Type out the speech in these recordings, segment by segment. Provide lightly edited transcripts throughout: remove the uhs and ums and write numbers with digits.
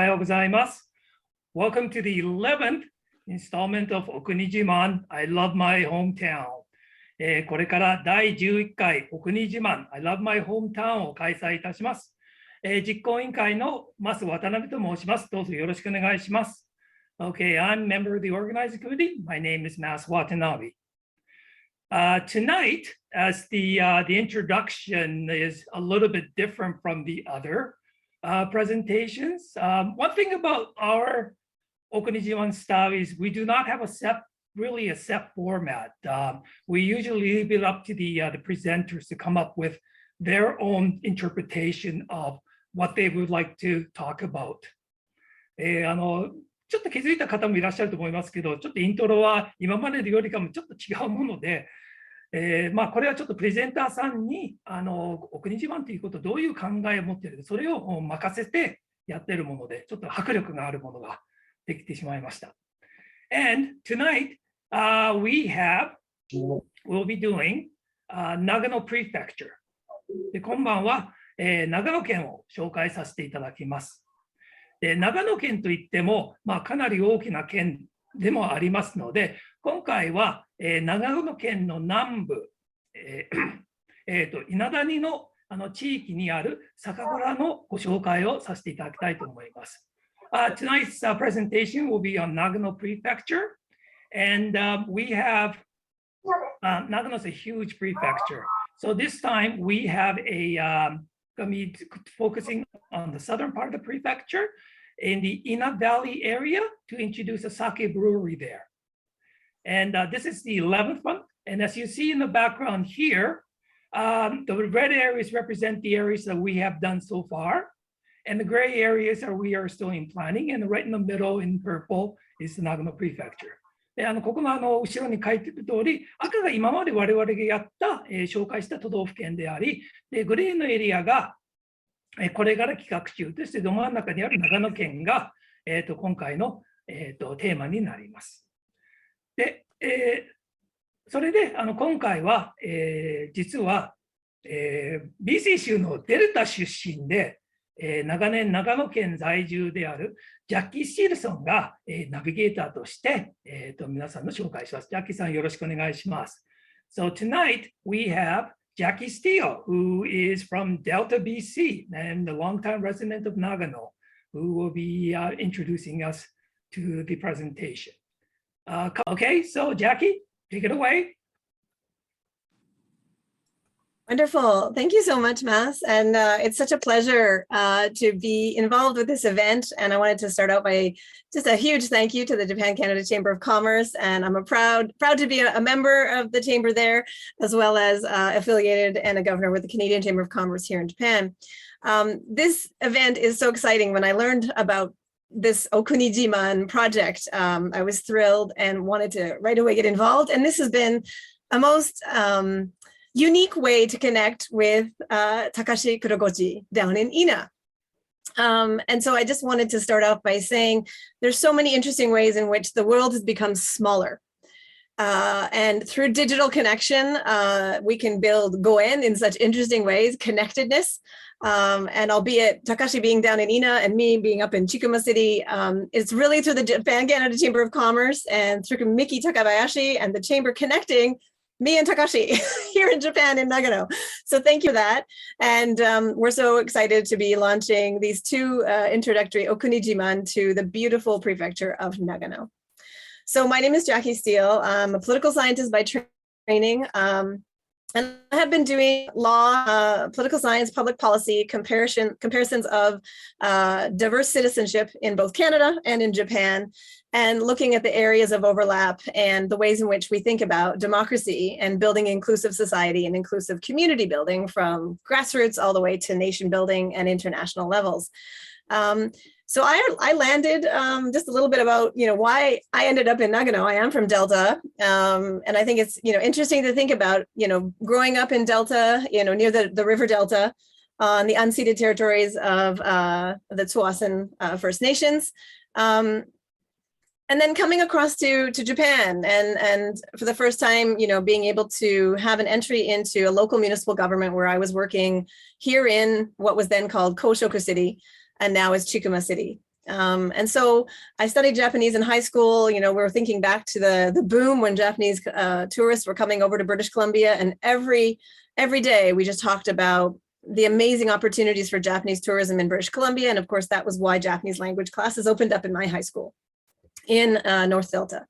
ようございます。Welcome to the 11th installment of お国自慢 I love my hometown、これから第11回お国自慢 I love my hometown を開催いたします。実行委員会の増渡辺と申します。どうぞよろしくお願いします。Okay, I'm a member of the organizing committee. My name is Mas Watanabe. Tonight, as the introduction is a little bit different from the other presentations. One thing about our お国自慢 style is we do not have a set format. We usually leave it up to the presenters to come up with their own interpretation of what they would like to talk about. ちょっと気づいた方もいらっしゃると思いますけど、ちょっとイントロは今までよりかもちょっと違うもので、これはちょっとプレゼンターさんにお国自慢ということをどういう考えを持っているか、それを任せてやっているもので、ちょっと迫力があるものができてしまいました。And tonight, we'll be doing Nagano Prefecture. で今晩は、長野県を紹介させていただきます。で長野県といっても、かなり大きな県でもありますので、今回は、長野県の南部、伊那谷の地域にある酒蔵のご紹介をさせていただきたいと思います。Tonight's presentation will be on Nagano Prefecture, and we have Nagano is a huge prefecture. So this time we have going to be focusing on the southern part of the prefecture in the Ina Valley area to introduce a sake brewery there. And this is the 11th one. And as you see in the background here, the red areas represent the areas that we have done so far. And the gray areas are we are still in planning. And right in the middle in purple is the Nagano Prefecture. でここの後ろに書いている通り、赤が今まで我々がやった、紹介した都道府県であり、でグレーのエリアが、これから企画中として、ど真ん中にある長野県が、今回の、テーマになります。で、それで今回は、実は、BC 州のデルタ出身で、長年長野県在住であるジャッキー・スティールソンが、ナビゲーターとして、皆さんの紹介します。ジャッキーさんよろしくお願いします。So tonight we have Jackie Steele, who is from Delta, BC, and a longtime resident of Nagano, who will be introducing us to the presentation. Okay, so Jackie, take it away. Wonderful. Thank you so much, Mas. And it's such a pleasure to be involved with this event. And I wanted to start out by just a huge thank you to the Japan-Canada Chamber of Commerce. And I'm proud to be a member of the chamber there, as well as affiliated and a governor with the Canadian Chamber of Commerce here in Japan. This event is so exciting. When I learned about this O Kuni Jiman project, I was thrilled and wanted to right away get involved. And this has been a most unique way to connect with Takashi Kurogochi down in Ina. And so I just wanted to start off by saying there's so many interesting ways in which the world has become smaller. And through digital connection, we can build goen in such interesting ways, connectedness. And albeit Takashi being down in Ina and me being up in Chikuma City, it's really through the Japan-Canada Chamber of Commerce and through Miki Takabayashi and the chamber connecting me and Takashi here in Japan in Nagano. So thank you for that. And we're so excited to be launching these two introductory Okunijiman to the beautiful prefecture of Nagano. So my name is Jackie Steele. I'm a political scientist by training. And I have been doing law, political science, public policy, comparisons of diverse citizenship in both Canada and in Japan, and looking at the areas of overlap and the ways in which we think about democracy and building inclusive society and inclusive community building from grassroots all the way to nation building and international levels. So I landed just a little bit about, why I ended up in Nagano. I am from Delta. And I think it's, interesting to think about, growing up in Delta, near the river Delta on the unceded territories of the Tsuwasan First Nations. And then coming across to Japan and for the first time, being able to have an entry into a local municipal government where I was working here in what was then called Koshoku City and now is Chikuma City. And so I studied Japanese in high school. You know, we're thinking back to the boom when Japanese tourists were coming over to British Columbia, and every day we just talked about the amazing opportunities for Japanese tourism in British Columbia. And of course, that was why Japanese language classes opened up in my high school in North Delta.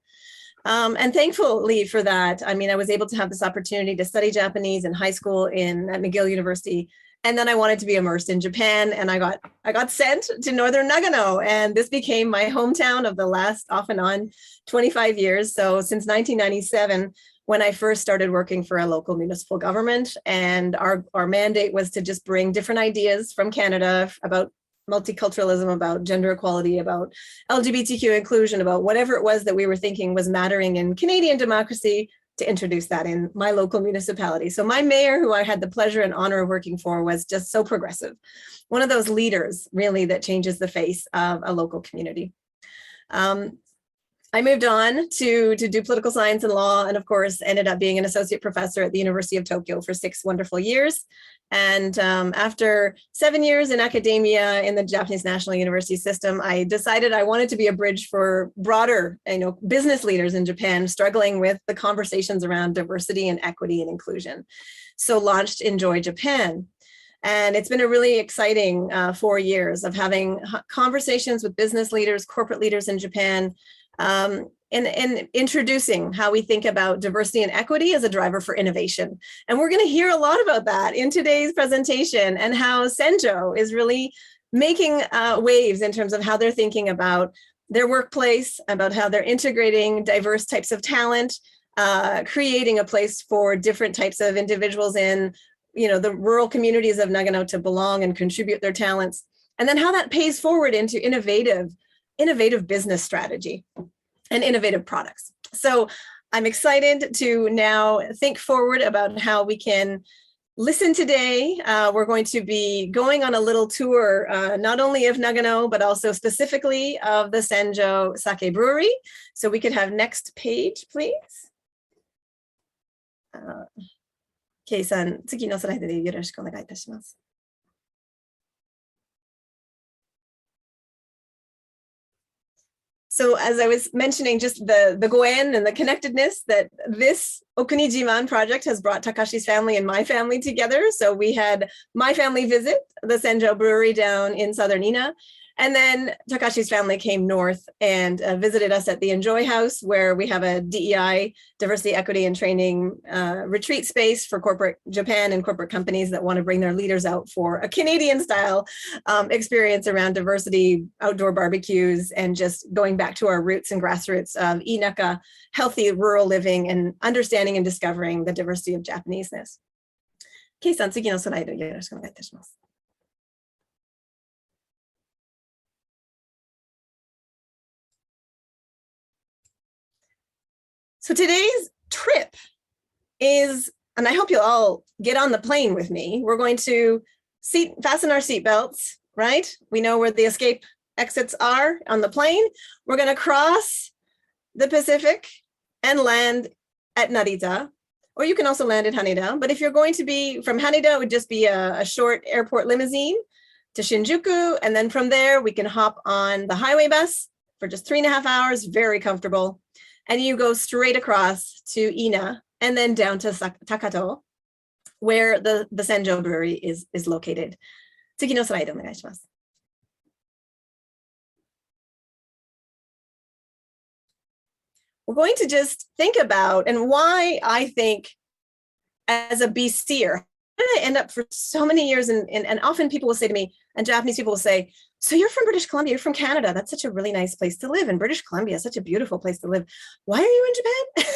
And thankfully for that, I mean, I was able to have this opportunity to study Japanese in high school at McGill University. And then I wanted to be immersed in Japan, and I got sent to Northern Nagano, and this became my hometown of the last off and on 25 years. So since 1997, when I first started working for a local municipal government, and our mandate was to just bring different ideas from Canada about multiculturalism, about gender equality, about LGBTQ inclusion, about whatever it was that we were thinking was mattering in Canadian democracy, to introduce that in my local municipality. So my mayor, who I had the pleasure and honor of working for, was just so progressive. One of those leaders really that changes the face of a local community. I moved on to do political science and law, and of course ended up being an associate professor at the University of Tokyo for 6 wonderful years. And after 7 years in academia in the Japanese National University system, I decided I wanted to be a bridge for broader, business leaders in Japan struggling with the conversations around diversity and equity and inclusion. So launched Enjoy Japan. And it's been a really exciting 4 years of having conversations with business leaders, corporate leaders in Japan, and introducing how we think about diversity and equity as a driver for innovation. And we're going to hear a lot about that in today's presentation, and how Senjo is really making waves in terms of how they're thinking about their workplace, about how they're integrating diverse types of talent, creating a place for different types of individuals in the rural communities of Nagano to belong and contribute their talents, and then how that pays forward into innovative business strategy and innovative products. So I'm excited to now think forward about how we can listen today. We're going to be going on a little tour, not only of Nagano, but also specifically of the Senjo Sake Brewery. So we could have next page, please. Kei-san, 次のスライドでよろしくお願いいたします。So as I was mentioning, just the goen and the connectedness that this O Kuni Jiman project has brought Takashi's family and my family together. So we had my family visit the Senjo Brewery down in southern Ina. And then Takashi's family came north and visited us at the Enjoy House, where we have a DEI, diversity, equity, and training retreat space for corporate Japan and corporate companies that want to bring their leaders out for a Canadian style experience around diversity, outdoor barbecues, and just going back to our roots and grassroots of Inaka, healthy rural living, and understanding and discovering the diversity of Japaneseness. Kei-san, 次のスライドよろしくお願いいたします。So today's trip is, and I hope you'll all get on the plane with me. We're going to fasten our seatbelts, right? We know where the escape exits are on the plane. We're going to cross the Pacific and land at Narita, or you can also land at Haneda. But if you're going to be from Haneda, it would just be a short airport limousine to Shinjuku. And then from there, we can hop on the highway bus for just 3.5 hours, very comfortable. And you go straight across to Ina and then down to Takato, where the Senjo Brewery is located. 次のスライドお願いします。We're going to just think about, and why I think as a BCer, how did I end up for so many years, and often people will say to me, and Japanese people will say, so you're from British Columbia, you're from Canada. That's such a really nice place to live. And British Columbia is such a beautiful place to live. Why are you in Japan?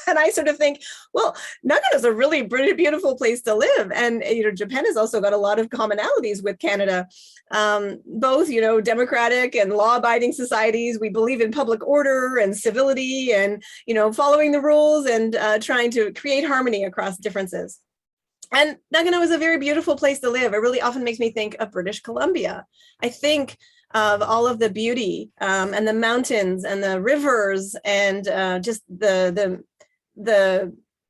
And I sort of think, well, Nagano is a really beautiful place to live. And, Japan has also got a lot of commonalities with Canada, both, democratic and law-abiding societies. We believe in public order and civility and, following the rules and trying to create harmony across differences. And Nagano is a very beautiful place to live. It really often makes me think of British Columbia. I think of all of the beauty and the mountains and the rivers and just the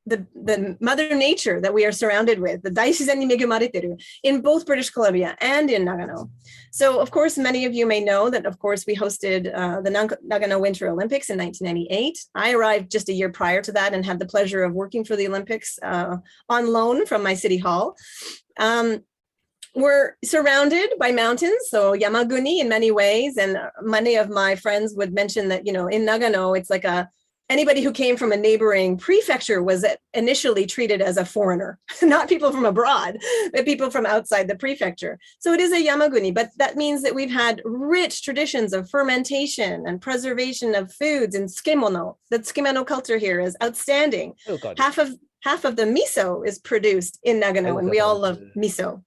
the mother nature that we are surrounded with, the daishizen ni megumareteru, in both British Columbia and in Nagano. So of course, many of you may know that, of course, we hosted the Nagano Winter Olympics in 1998. I arrived just a year prior to that and had the pleasure of working for the Olympics on loan from my city hall. We're surrounded by mountains, so Yamaguni in many ways, and many of my friends would mention that, you know, in Nagano, it's like anybody who came from a neighboring prefecture was initially treated as a foreigner, not people from abroad, but people from outside the prefecture. So it is a Yamaguni, but that means that we've had rich traditions of fermentation and preservation of foods and tsukemono. The tsukemono culture here is outstanding. Half of the miso is produced in Nagano, and we all love miso.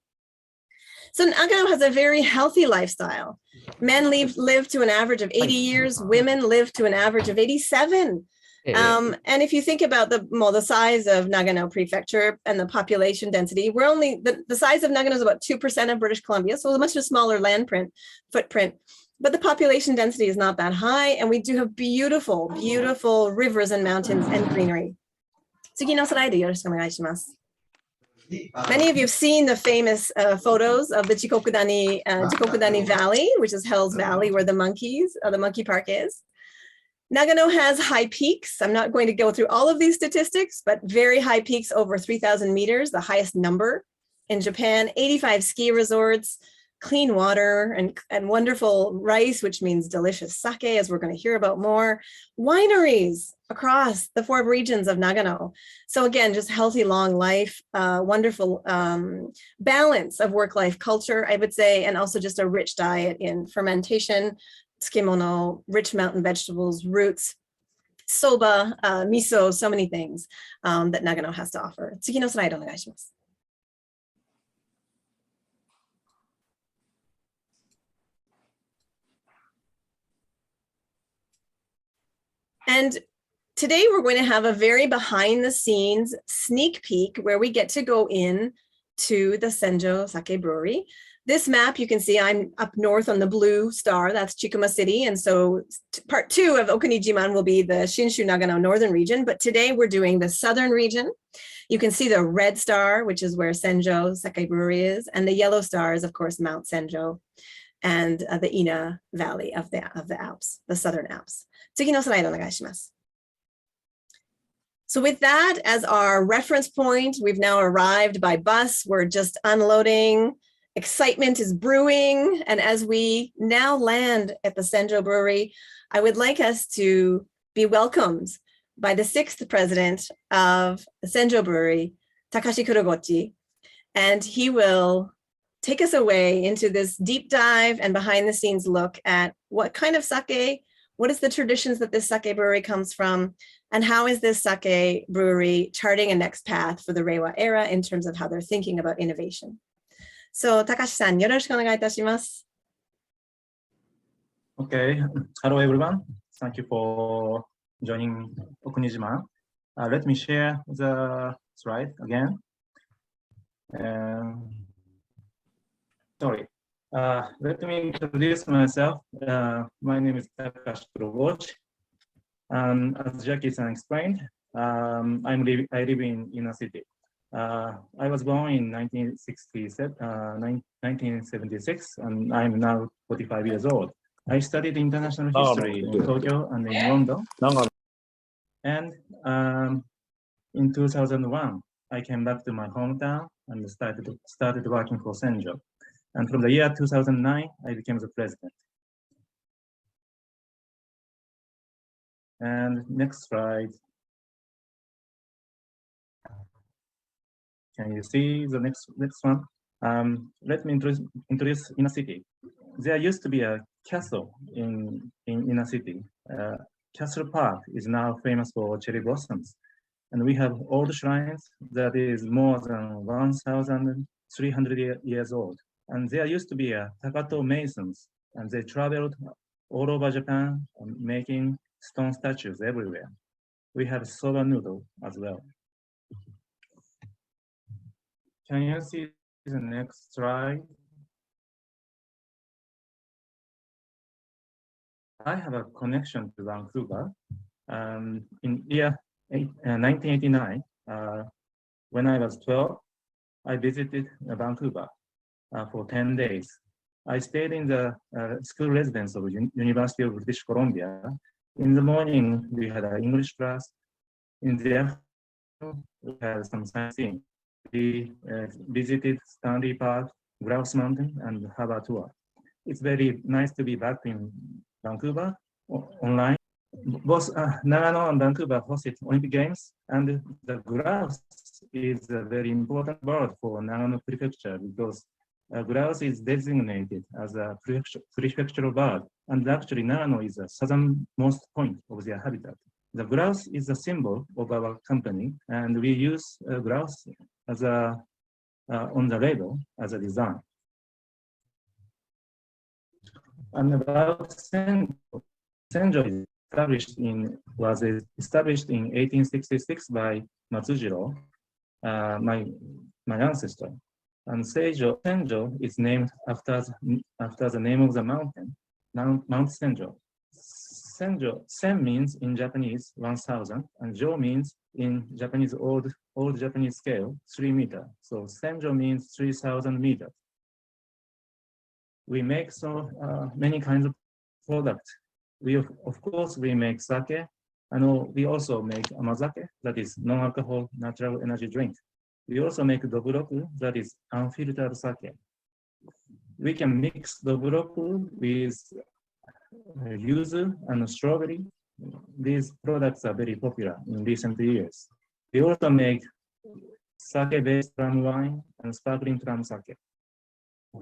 So Nagano has a very healthy lifestyle. Men live to an average of 80 years. Women live to an average of 87. And if you think about the size of Nagano Prefecture and the population density, we're only, the size of Nagano is about 2% of British Columbia, so a much smaller land footprint. But the population density is not that high, and we do have beautiful, beautiful rivers and mountains and greenery. Tsugi no slide, yoroshiku onegaishimasu. Many of you have seen the famous photos of the Jikokudani Valley, which is Hell's Valley, where the monkey park is. Nagano has high peaks. I'm not going to go through all of these statistics, but very high peaks over 3,000 meters, the highest number in Japan, 85 ski resorts, clean water, and wonderful rice, which means delicious sake, as we're going to hear about more, wineries across the 4 regions of Nagano. So again, just healthy, long life, wonderful balance of work-life culture, I would say, and also just a rich diet in fermentation, tsukemono, rich mountain vegetables, roots, soba, miso, so many things that Nagano has to offer. Tsugi no slide onegaishimasu. And today we're going to have a very behind the scenes sneak peek where we get to go in to the Senjo Sake Brewery. This map, you can see I'm up north on the blue star, that's Chikuma City. And so part 2 of O国自慢will be the Shinshu Nagano northern region, but today we're doing the southern region. You can see the red star, which is where Senjo Sake Brewery is, and the yellow star is, of course, Mount Senjo and the Ina Valley of the Alps, the Southern Alps. Tsugi no slide onegaishimasu. So with that as our reference point, we've now arrived by bus. We're just unloading. Excitement is brewing. And as we now land at the Senjo Brewery, I would like us to be welcomed by the 6th president of the Senjo Brewery, Takashi Kurogochi. And he will take us away into this deep dive and behind the scenes look at what kind of sake, what is the traditions that this sake brewery comes from, and how is this sake brewery charting a next path for the Reiwa era in terms of how they're thinking about innovation. So Takashi-san, yoroshiku onegai itashimasu. Okay, hello everyone. Thank you for joining O国自慢. Let me share the slide again. Sorry. Let me introduce myself. My name is Takashi Kurogochi. As Jackie-san explained, I live in inner city. I was born in 1976, and I'm now 45 years old. I studied international history in Tokyo and in London. And in 2001, I came back to my hometown and started working for Senjo. And from the year 2009, I became the president. And next slide. Can you see the next one? Let me introduce inner city. There used to be a castle in inner city. Castle Park is now famous for cherry blossoms. And we have old shrines that is more than 1,300 years old. And there used to be a Takato masons, and they traveled all over Japan making stone statues everywhere. We have soba noodle as well. Can you see the next slide? I have a connection to Vancouver. In year 1989, When I was 12, I visited Vancouver for 10 days. I stayed in the school residence of University of British Columbia. In the morning, we had an English class. In the afternoon, we had some sightseeing. We visited Stanley Park, Grouse Mountain, and have a tour. It's very nice to be back in Vancouver online. Both Nagano and Vancouver hosted Olympic Games, and the grouse is a very important bird for Nagano Prefecture because grouse is designated as a prefectural bird, and actually Nagano is the southernmost point of their habitat. The grouse is a symbol of our company, and we use grouse as a on the label as a design. And about Senjo was established in 1866 by Matsujiro, my ancestor. And Senjo is named after the name of the mountain, Mount Senjo. Sen means in Japanese 1,000, and Jo means in Japanese old Japanese scale 3 meters. So Senjo means 3,000 meters. We make so many kinds of products. Of course, we make sake, and we also make amazake, that is non-alcohol natural energy drink. We also make doburoku, that is unfiltered sake. We can mix doburoku with yuzu and strawberry. These products are very popular in recent years. We also make sake-based plum wine and sparkling plum sake.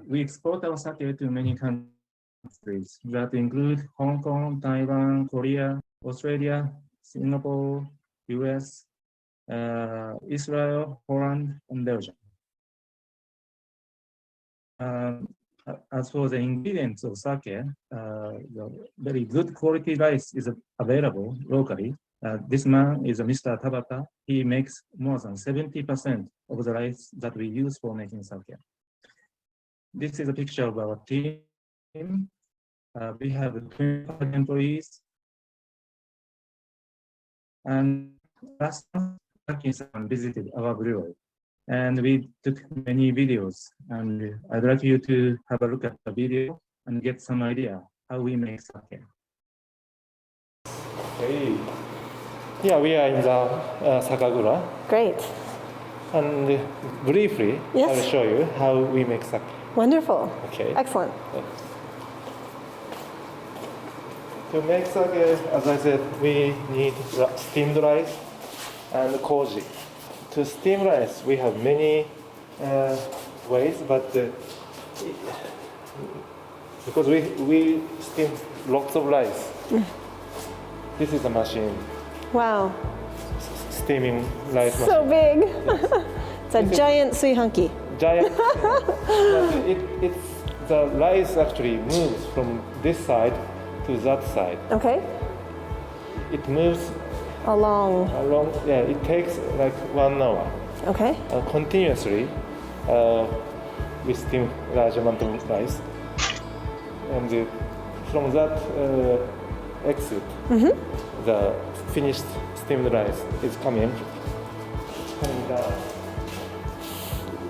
We export our sake to many countries that include Hong Kong, Taiwan, Korea, Australia, Singapore, US, Israel, Holland, and Belgium. As for the ingredients of sake, the very good quality rice is available locally. This man is Mr. Tabata. He makes more than 70% of the rice that we use for making sake. This is a picture of our team. We have 25 employees. And last month, Parkinson visited our brewery. And we took many videos. And I'd like you to have a look at the video and get some idea how we make sake. Okay. Here we are in the Sakagura. Great. And briefly, Yes. I will show you how we make sake. Wonderful. Okay. Excellent. To make sake, as I said, we need steamed rice and koji. To steam rice, we have many ways, but because we steam lots of rice. This is a machine, Wow. steaming rice machine. So big. It's a This is- giant suihanki. Giant. But it's the rice actually moves from this side to that side. Okay. It moves Along. along. Yeah, it takes like 1 hour. Okay. Continuously, we steam large amount of rice, and from that exit, the finished steamed rice is coming down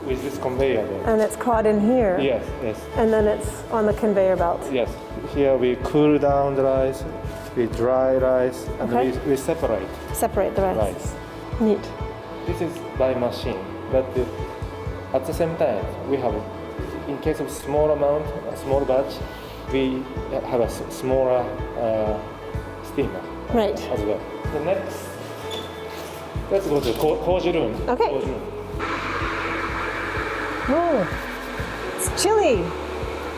with this conveyor belt. And it's caught in here. Yes, yes, And then it's on the conveyor belt. yes. Here we cool down the rice, we dry rice, and Okay. we separate Separate the rice. rice. Neat. This is by machine, but at the same time, we have, in case of small amount, a small batch, we have a smaller steamer Right. as well. The next, let's go to koji room. Okay. Koji room. Oh, it's chilly.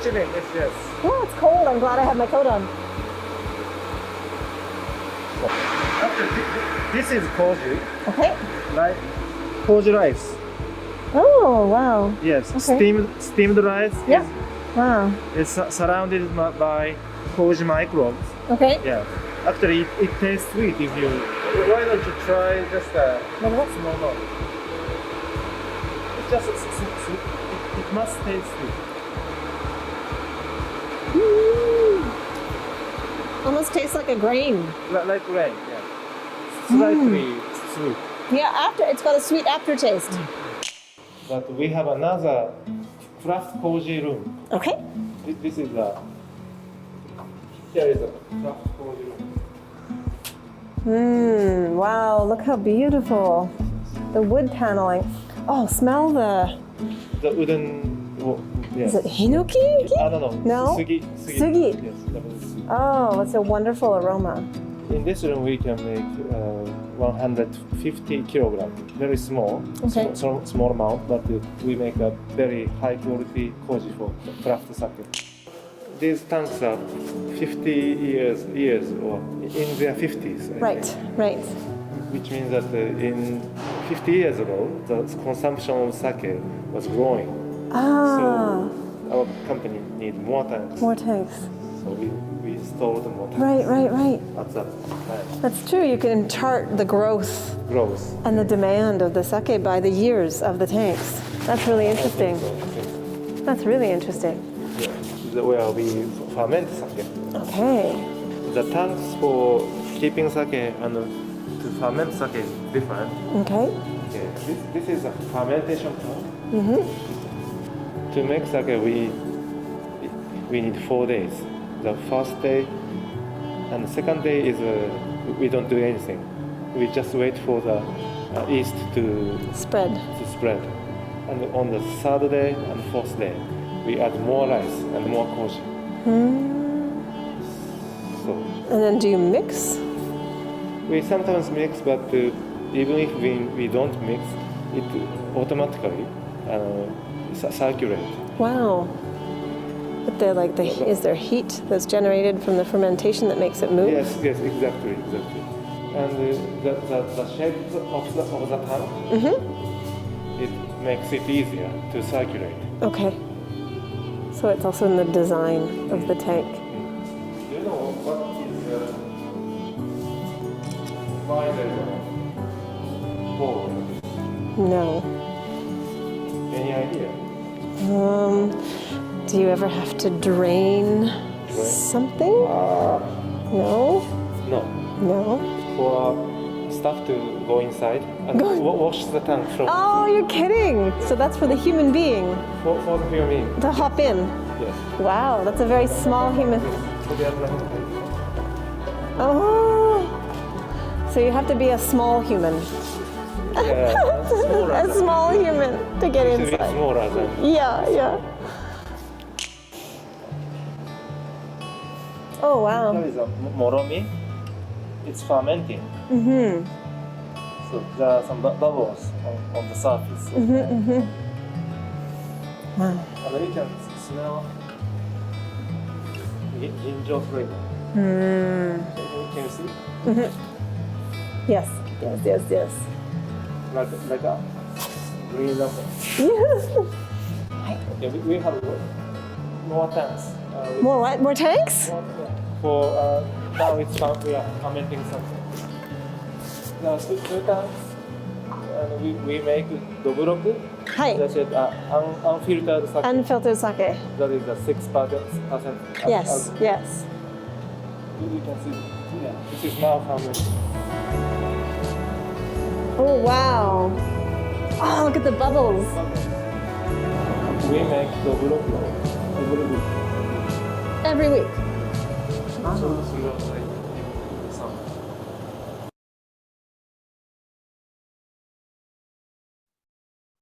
Chilling, yes. Oh, it's cold. I'm glad I have my coat on. This is koji, Okay. right? Koji rice. Oh, wow. Yes, Okay. steamed rice. Yeah. Wow. Is surrounded by koji microbes. Okay. Yeah, actually it tastes sweet if you. Why don't you try just a small one? It's just it must taste sweet. Almost tastes like a grain. Like rain, yeah. Slightly sweet. Yeah, after it's got a sweet aftertaste. But we have another craft koji room. Okay. This is a here is a craft koji room. Wow, look how beautiful. The wood paneling. Oh, smell the, The wooden. Yes. is it hinoki? I don't know. No? Sugi. Sugi. Yes, that was sugi. Oh, it's a wonderful aroma. In this room, we can make 150 kilograms. Very small, Okay. small amount, but we make a very high quality koji for craft sake. These tanks are 50 years or in their 50s. I Right, think. right. Which means that in 50 years ago, the consumption of sake was growing. Ah, So our company need more tanks. more tanks. So we installed more tanks Right, right, right. at that time. That's true. You can chart the growth Growth. and the demand of the sake by the years of the tanks. That's really interesting. That's really interesting. Yeah. Where we ferment sake. Okay. The tanks for keeping sake and to ferment sake is different. Okay. Okay. This is a fermentation tank. Mm-hmm. To make sake, we need 4 days. The first day and the second day is we don't do anything. We just wait for the yeast to Spread. spread. And on the third day and fourth day, we add more rice and more koji. So And then do you mix? we sometimes mix, but even if we don't mix, it automatically circulates. Wow. But they're like is there heat that's generated from the fermentation that makes it move? Yes, exactly. And the shape of the tank, it makes it easier to circulate. Okay. So it's also in the design of the tank. Do you know what is boiler bowl? No. Any idea? Do you ever have to drain something? No. No. No. For staff to go inside and wash the tank from Oh, you're kidding. So that's for the human being for the human. to hop in. Yes. Wow, that's a very small human. Oh. So you have to be a small human. Yeah, A small human to get It's a bit inside. smaller than. Yeah. Oh, wow. There is a moromi. It's fermenting. Mm-hmm. So there are some bubbles on the surface. Wow. And you can smell ginger flavor. Can you see? Yes. Like a green apple. Yes. Yeah, we have more tanks. More what? More tanks? For now it's we are fermenting something. There are two tanks, and we make dobroku. Hi. That's it. Unfiltered sake. Unfiltered sake. That is a 6%. Yes. Yes. You can see. Yeah. This is now fermented. Oh, wow. Oh, look at the bubbles. We make dobroku every week. Every week.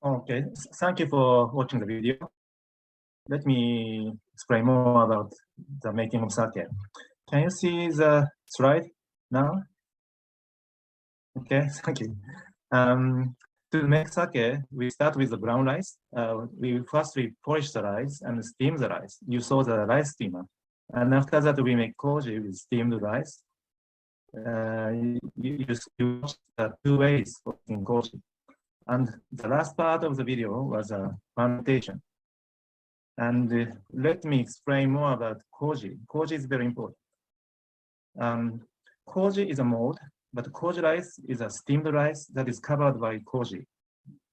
Okay, thank you for watching the video. Let me explain more about the making of sake. Can you see the slide now? Okay, thank you. To make sake, we start with the brown rice. We polish the rice and steam the rice. You saw the rice steamer. And after that, we make koji with steamed rice. You watch the 2 ways of making koji. And the last part of the video was fermentation. And let me explain more about koji. Koji is very important. Koji is a mold, but koji rice is a steamed rice that is covered by koji.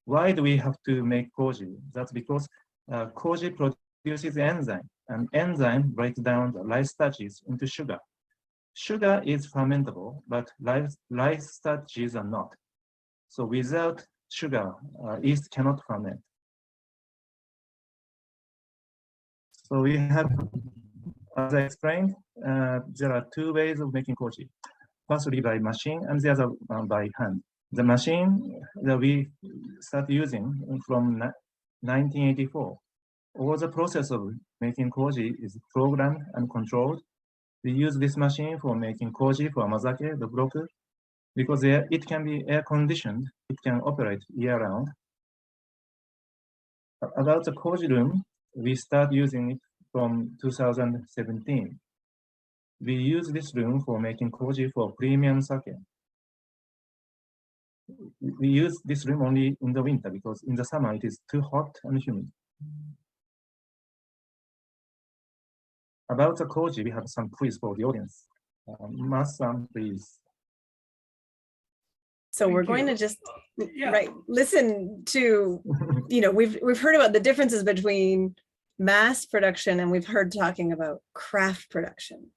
Why do we have to make koji? That's because koji produces enzyme, and enzyme breaks down the rice starches into sugar. Sugar is fermentable, but rice starches are not. So without sugar, yeast cannot ferment. So we have, as I explained, there are two ways of making koji. Firstly by machine and the other by hand. The machine that we start using from 1984. All the process of making koji is programmed and controlled. We use this machine for making koji for amazake, the broku, because it can be air conditioned. It can operate year round. About the koji room, we start using it from 2017. We use this room for making koji for premium sake. We use this room only in the winter because in the summer it is too hot and humid. About the koji, we have some quiz for the audience. Mas-san, please. So we're going to just listen to, we've heard about the differences between mass production and we've heard talking about craft production.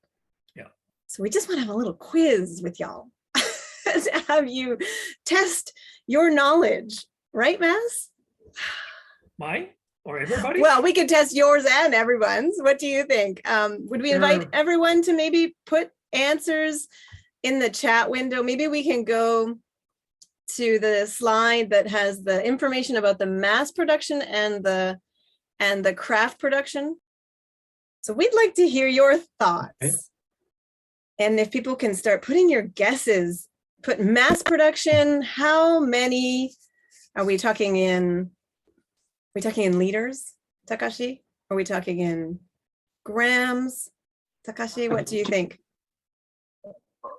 Yeah. So we just want to have a little quiz with y'all to have you test your knowledge, right, Mas? Mine or everybody? Well, we could test yours and everyone's. What do you think? Would we invite everyone to maybe put answers in the chat window? Maybe we can go to the slide that has the information about the mass production and the craft production. So we'd like to hear your thoughts. Okay. And if people can start putting your guesses, put mass production, how many are we talking in? Are we talking in liters, Takashi? Are we talking in grams? Takashi, what do you think?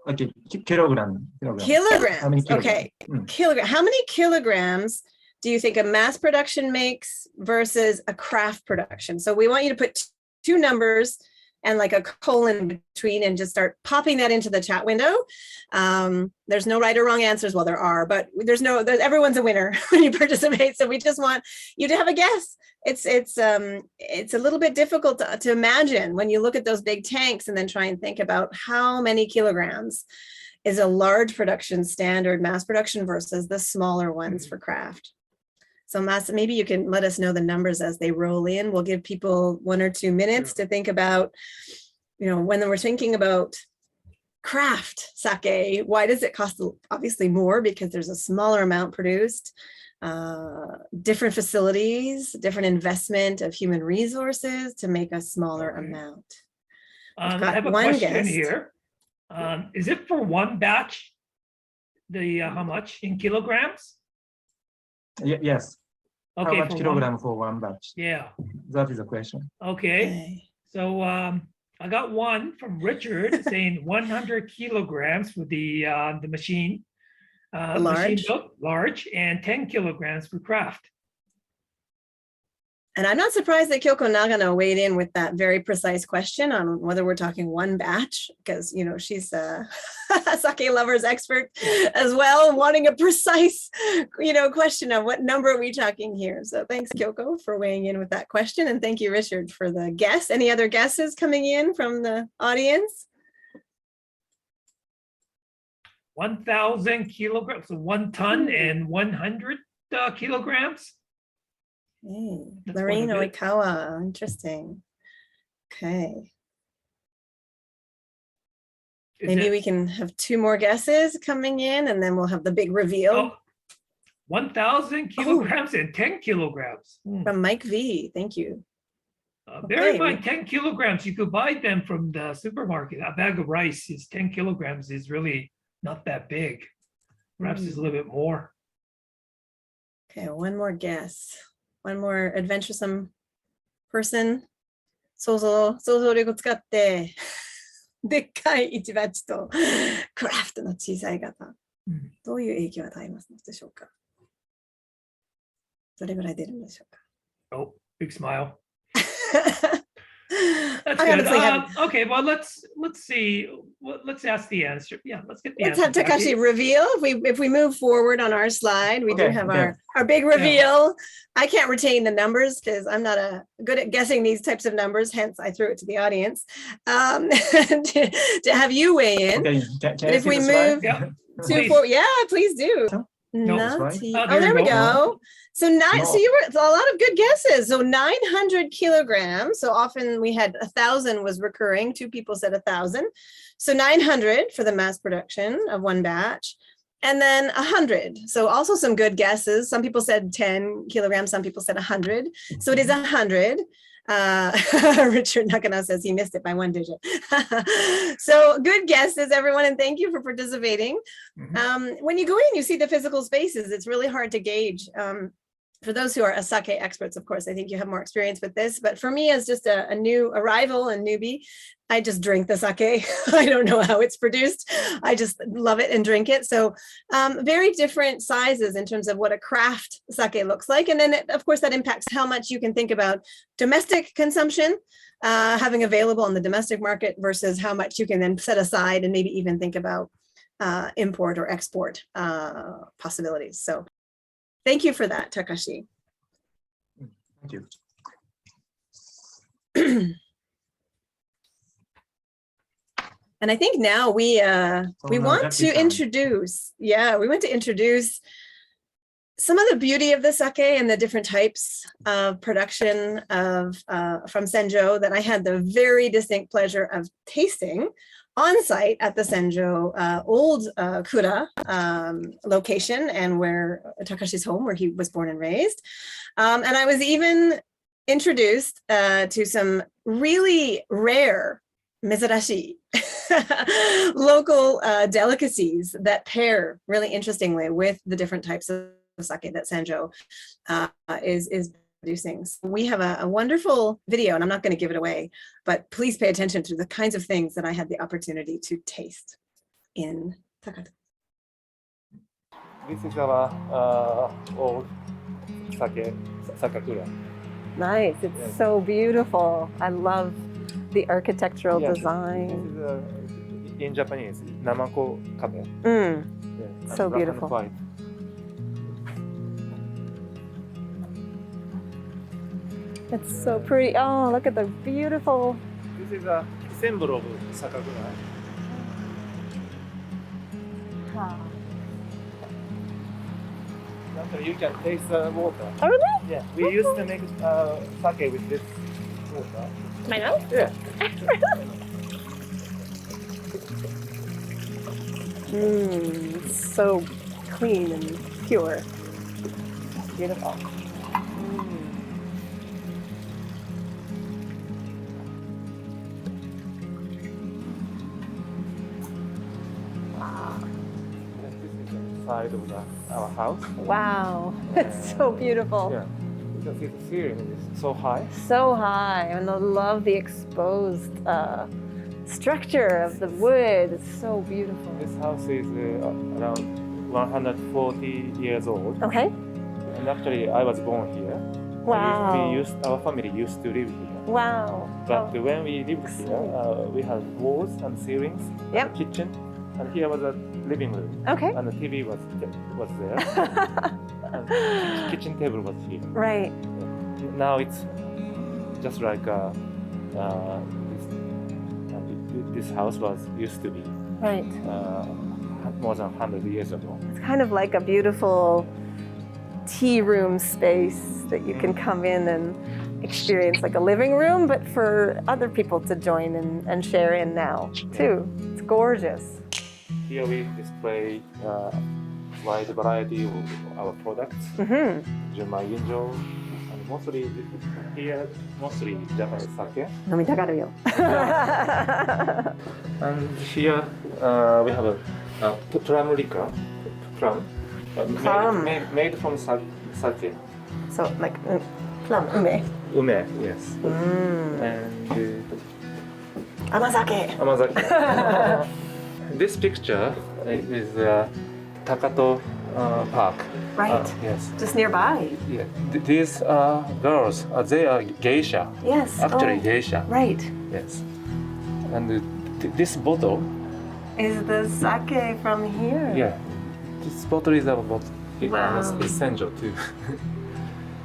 Okay, kilogram. Kilograms. How many kilograms? Okay, kilogram. How many kilograms do you think a mass production makes versus a craft production? So we want you to put two numbers and like a colon between and just start popping that into the chat window. There's no right or wrong answers. Well, there are, but everyone's a winner when you participate. So we just want you to have a guess. It's a little bit difficult to imagine when you look at those big tanks and then try and think about how many kilograms is a large production standard mass production versus the smaller ones for craft. So Mas, maybe you can let us know the numbers as they roll in. We'll give people 1 or 2 minutes to think about, when we're thinking about craft sake, why does it cost obviously more? Because there's a smaller amount produced, different facilities, different investment of human resources to make a smaller amount. I have a question here. Is it for one batch, how much in kilograms? Yes. Okay, how much kilogram for one batch? Yeah. That is a question. Okay. So I got one from Richard saying 100 kilograms for the machine. Large, and 10 kilograms for craft. And I'm not surprised that Kyoko Nagano weighed in with that very precise question on whether we're talking one batch, because she's a sake lovers expert as well, wanting a precise question of what number are we talking here. So thanks, Kyoko, for weighing in with that question, and thank you, Richard, for the guess. Any other guesses coming in from the audience? 1,000 kilograms, so 1 ton and 100 kilograms. Lorraine Oikawa, interesting. Okay. Maybe we can have 2 more guesses coming in and then we'll have the big reveal. 1,000 kilograms and 10 kilograms. From Mike V, thank you. Bear in mind, 10 kilograms, you could buy them from the supermarket. A bag of rice is 10 kilograms is really not that big. Perhaps it's a little bit more. Okay, one more guess. One more adventuresome person. 想像力を使ってでっかい1バッチとクラフトの小さい型。どういう影響を与えますでしょうか。どれぐらい出るんでしょうか。Oh, big smile. That's good. Okay, well, let's see. Let's ask the answer. Yeah, let's get the answer. Let's have Takashi reveal. If we move forward on our slide, we do have our big reveal. Yeah. I can't retain the numbers because I'm not good at guessing these types of numbers. Hence, I threw it to the audience to have you weigh in. Okay, if we move to forward, yeah, please do. No, that's right. Nati. Oh, Oh, there we go. go. So No. so you were a lot of good guesses. So 900 kilograms. So often we had 1,000 was recurring. Two people said 1,000. So 900 for the mass production of one batch. And then 100. So also some good guesses. Some people said 10 kilograms. Some people said 100. So it is 100. Richard Nakano says he missed it by 1 digit. So good guesses, everyone, and thank you for participating. When you go in, you see the physical spaces. It's really hard to gauge. For those who are sake experts, of course, I think you have more experience with this. But for me, as just a new arrival and newbie, I just drink the sake. I don't know how it's produced. I just love it and drink it. So very different sizes in terms of what a craft sake looks like. And then, of course, that impacts how much you can think about domestic consumption, having available on the domestic market versus how much you can then set aside and maybe even think about import or export possibilities. So thank you for that, Takashi. Thank you. And I think now we now want to Jackie-san. introduce, we want to introduce some of the beauty of the sake and the different types of production of from Senjo that I had the very distinct pleasure of tasting on site at the Senjo old Kura location, and where Takashi's home, where he was born and raised. And I was even introduced to some really rare mizurashi local delicacies that pair really interestingly with the different types of sake that Senjo is producing. So we have a wonderful video, and I'm not going to give it away, but please pay attention to the kinds of things that I had the opportunity to taste in Takata. This is our old Sakakura. Nice. It's Yes. so beautiful. I love the architectural Yes, design. This is in Japanese, namako kabe. Yeah, So and black and beautiful. white. It's so pretty. Oh, look at the beautiful. This is a symbol of Sakakura. After you can taste the water. Oh, really? Yeah, we used to make sake with this water. My nose? Yeah. It's so clean and pure. Beautiful. This is the side of our house. Wow, it's so beautiful. Yeah. You can see the ceiling is so high. So high, and I love the exposed structure of the wood. It's so beautiful. This house is around 140 years old. Okay. And actually, I was born here. Wow. Our family used to live here. Wow. But when we lived here, we had walls and ceilings, Yep. and a kitchen, and here was a living room, Okay. and the TV was there, and kitchen table was here. Right. Now it's just like this house used to be Right. more than 100 years ago. It's kind of like a beautiful tea room space that you can come in and experience like a living room, but for other people to join and share in now too. It's gorgeous. Here we display wide variety of our products. Junmai Ginjo, and mostly Japanese sake. 飲みたがるよ。 And here we have a plum liquor. Plum. Plum. Made from sake. So like plum, ume. Ume, yes. And Amazake. Amazaki. This picture is Takato Park. Right. Yes. Just nearby. Yeah. These girls, they are geisha. Yes. Actually, Oh, geisha. right. Yes. And this bottle, Is the sake from here? yeah, this bottle is our bottle. Wow. It's Senjo too.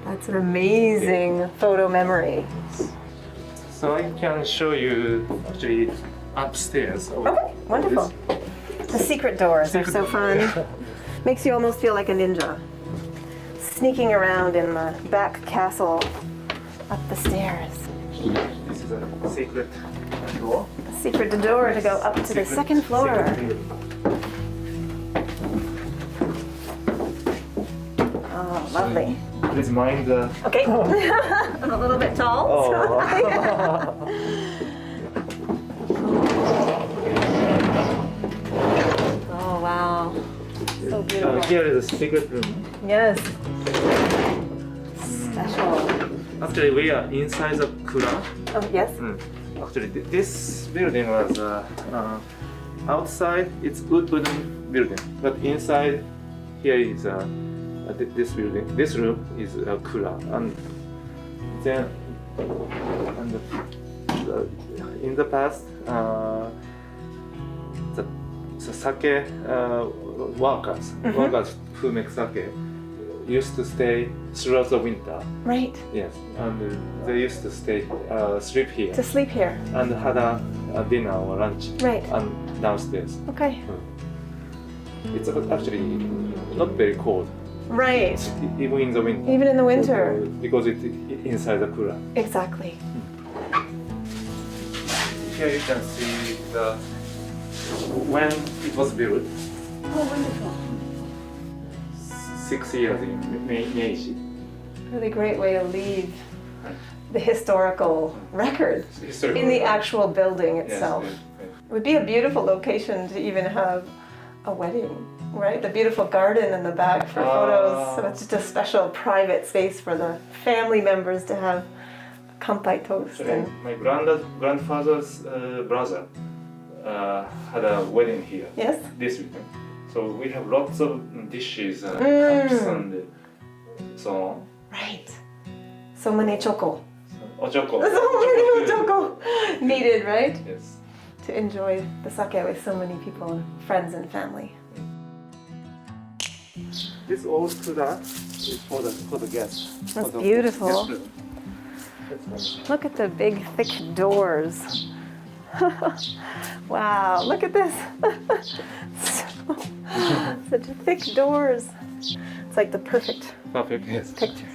That's an amazing photo memory. So I can show you actually upstairs. Okay, wonderful. The secret doors are so fun. Makes you almost feel like a ninja. Sneaking around in the back castle up the stairs. This is a secret door. A secret door to go up to the second floor. Oh, lovely. Please mind the. Okay. I'm a little bit tall. Oh. Oh, wow. So beautiful. Here is a secret room. Yes. Special. Actually, we are inside the kura. Oh, yes. Actually, this building was outside. It's wooden building, but inside here is this building. This room is kura, and then in the past, the sake workers who make sake used to stay throughout the winter. Right. Yes, and they used to sleep here To sleep here. and had a dinner or lunch Right. and downstairs. Okay. It's actually not very cold, Right. even in the winter. Even in the winter. Because it's inside the cooler. Exactly. Here you can see when it was built, Oh, wonderful. 6 years in Meiji. Really great way to leave the historical record Historical in the record. actual building Yes, itself. yes, It would be a beautiful location to even have a wedding, right? The beautiful garden in the back for photos. So it's just a special private space for the family members to have kampai toast. Actually, And my grandfather's brother had a wedding here yes, this weekend. So we have lots of dishes and cups and so on. right. So many choco. Ojoko. So many choco needed, right? Yes. To enjoy the sake with so many people, friends and family. This old kura is for the guests. That's for the beautiful. guest room. That's nice. Look at the big, thick doors. Wow, look at this. Such thick doors. It's like the perfect Perfect. Yes. picture.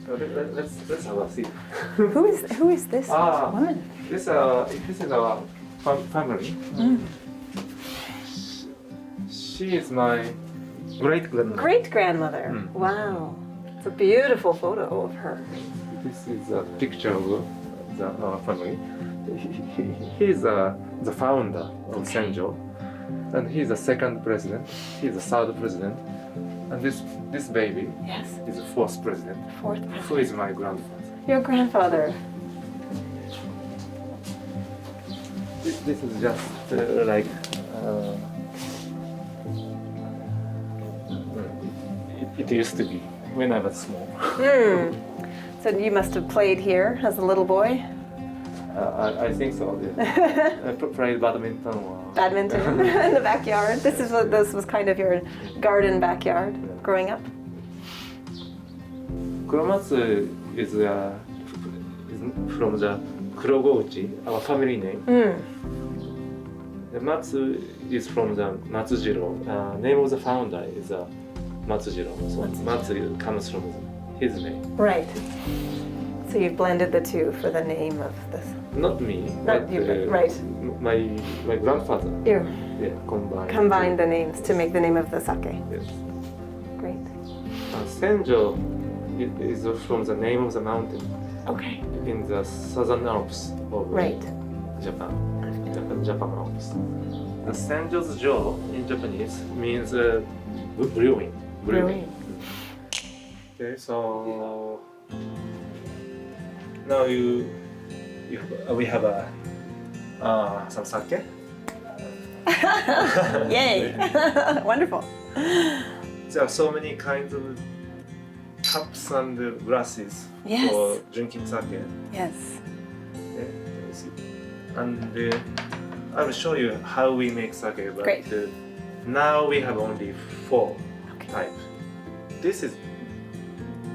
So let's have a seat. Who is this Ah. woman? This is our family. She is my great grandmother. Great grandmother. Wow. It's a beautiful photo of her. This is a picture of our family. He is the founder of Senjo, and he is the second president. He is the third president, and this baby Yes. is the fourth president, Fourth who president. is my grandfather. Your grandfather. This is just it used to be when I was small. So you must have played here as a little boy. I think so. Yeah. I played badminton or Badminton in the backyard. This was kind of your garden backyard growing up. Kuromatsu is from the Kurogouchi, our family name. The Matsu is from the Matsujiro. Name of the founder is Matsujiro. So Matsu comes from his name. Right. So you've blended the two for the name of this. Not me, Not but you, right. my grandfather. You Yeah, combined. combined the names to make the name of the sake. Yes. Great. Senjo is from the name of the mountain Okay. in the southern Alps of Right. Japan. Japan Alps. The Senjo's jo in Japanese means brewing. Brewing. Okay, so now we have some sake. Yay! Wonderful. There are so many kinds of cups and glasses Yes. for drinking sake. Yes. Okay, and I will show you how we make sake. But Great. Now we have only 4 Okay. types. This is.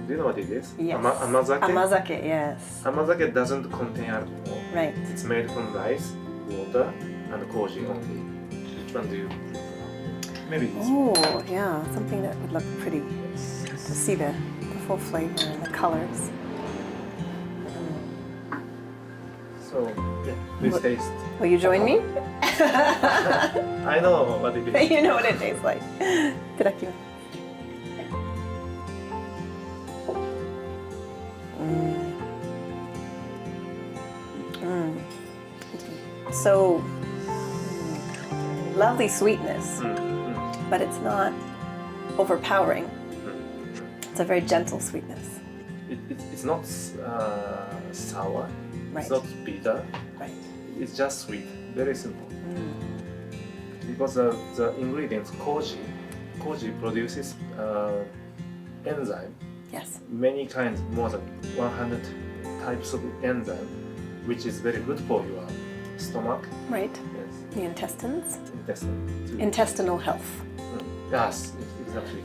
Do you know what it is? Yes. Amazake. Amazake, yes. Amazake doesn't contain alcohol. Right. It's made from rice, water, and koji only. Which one do you prefer? Maybe this one. Oh, yeah, something that would look pretty to see the full flavor and the colors. So, yeah, please taste. Will you join me? I know what it is. You know what it tastes like. いただきます。So lovely sweetness, but it's not overpowering. It's a very gentle sweetness. It's not sour. Right. It's not bitter. Right. It's just sweet. Very simple. Because the ingredients koji produces enzyme. Yes. Many kinds, more than 100 types of enzyme, which is very good for your stomach. Right. Yes. The intestines. Intestine. Too. Intestinal health. Yes, exactly.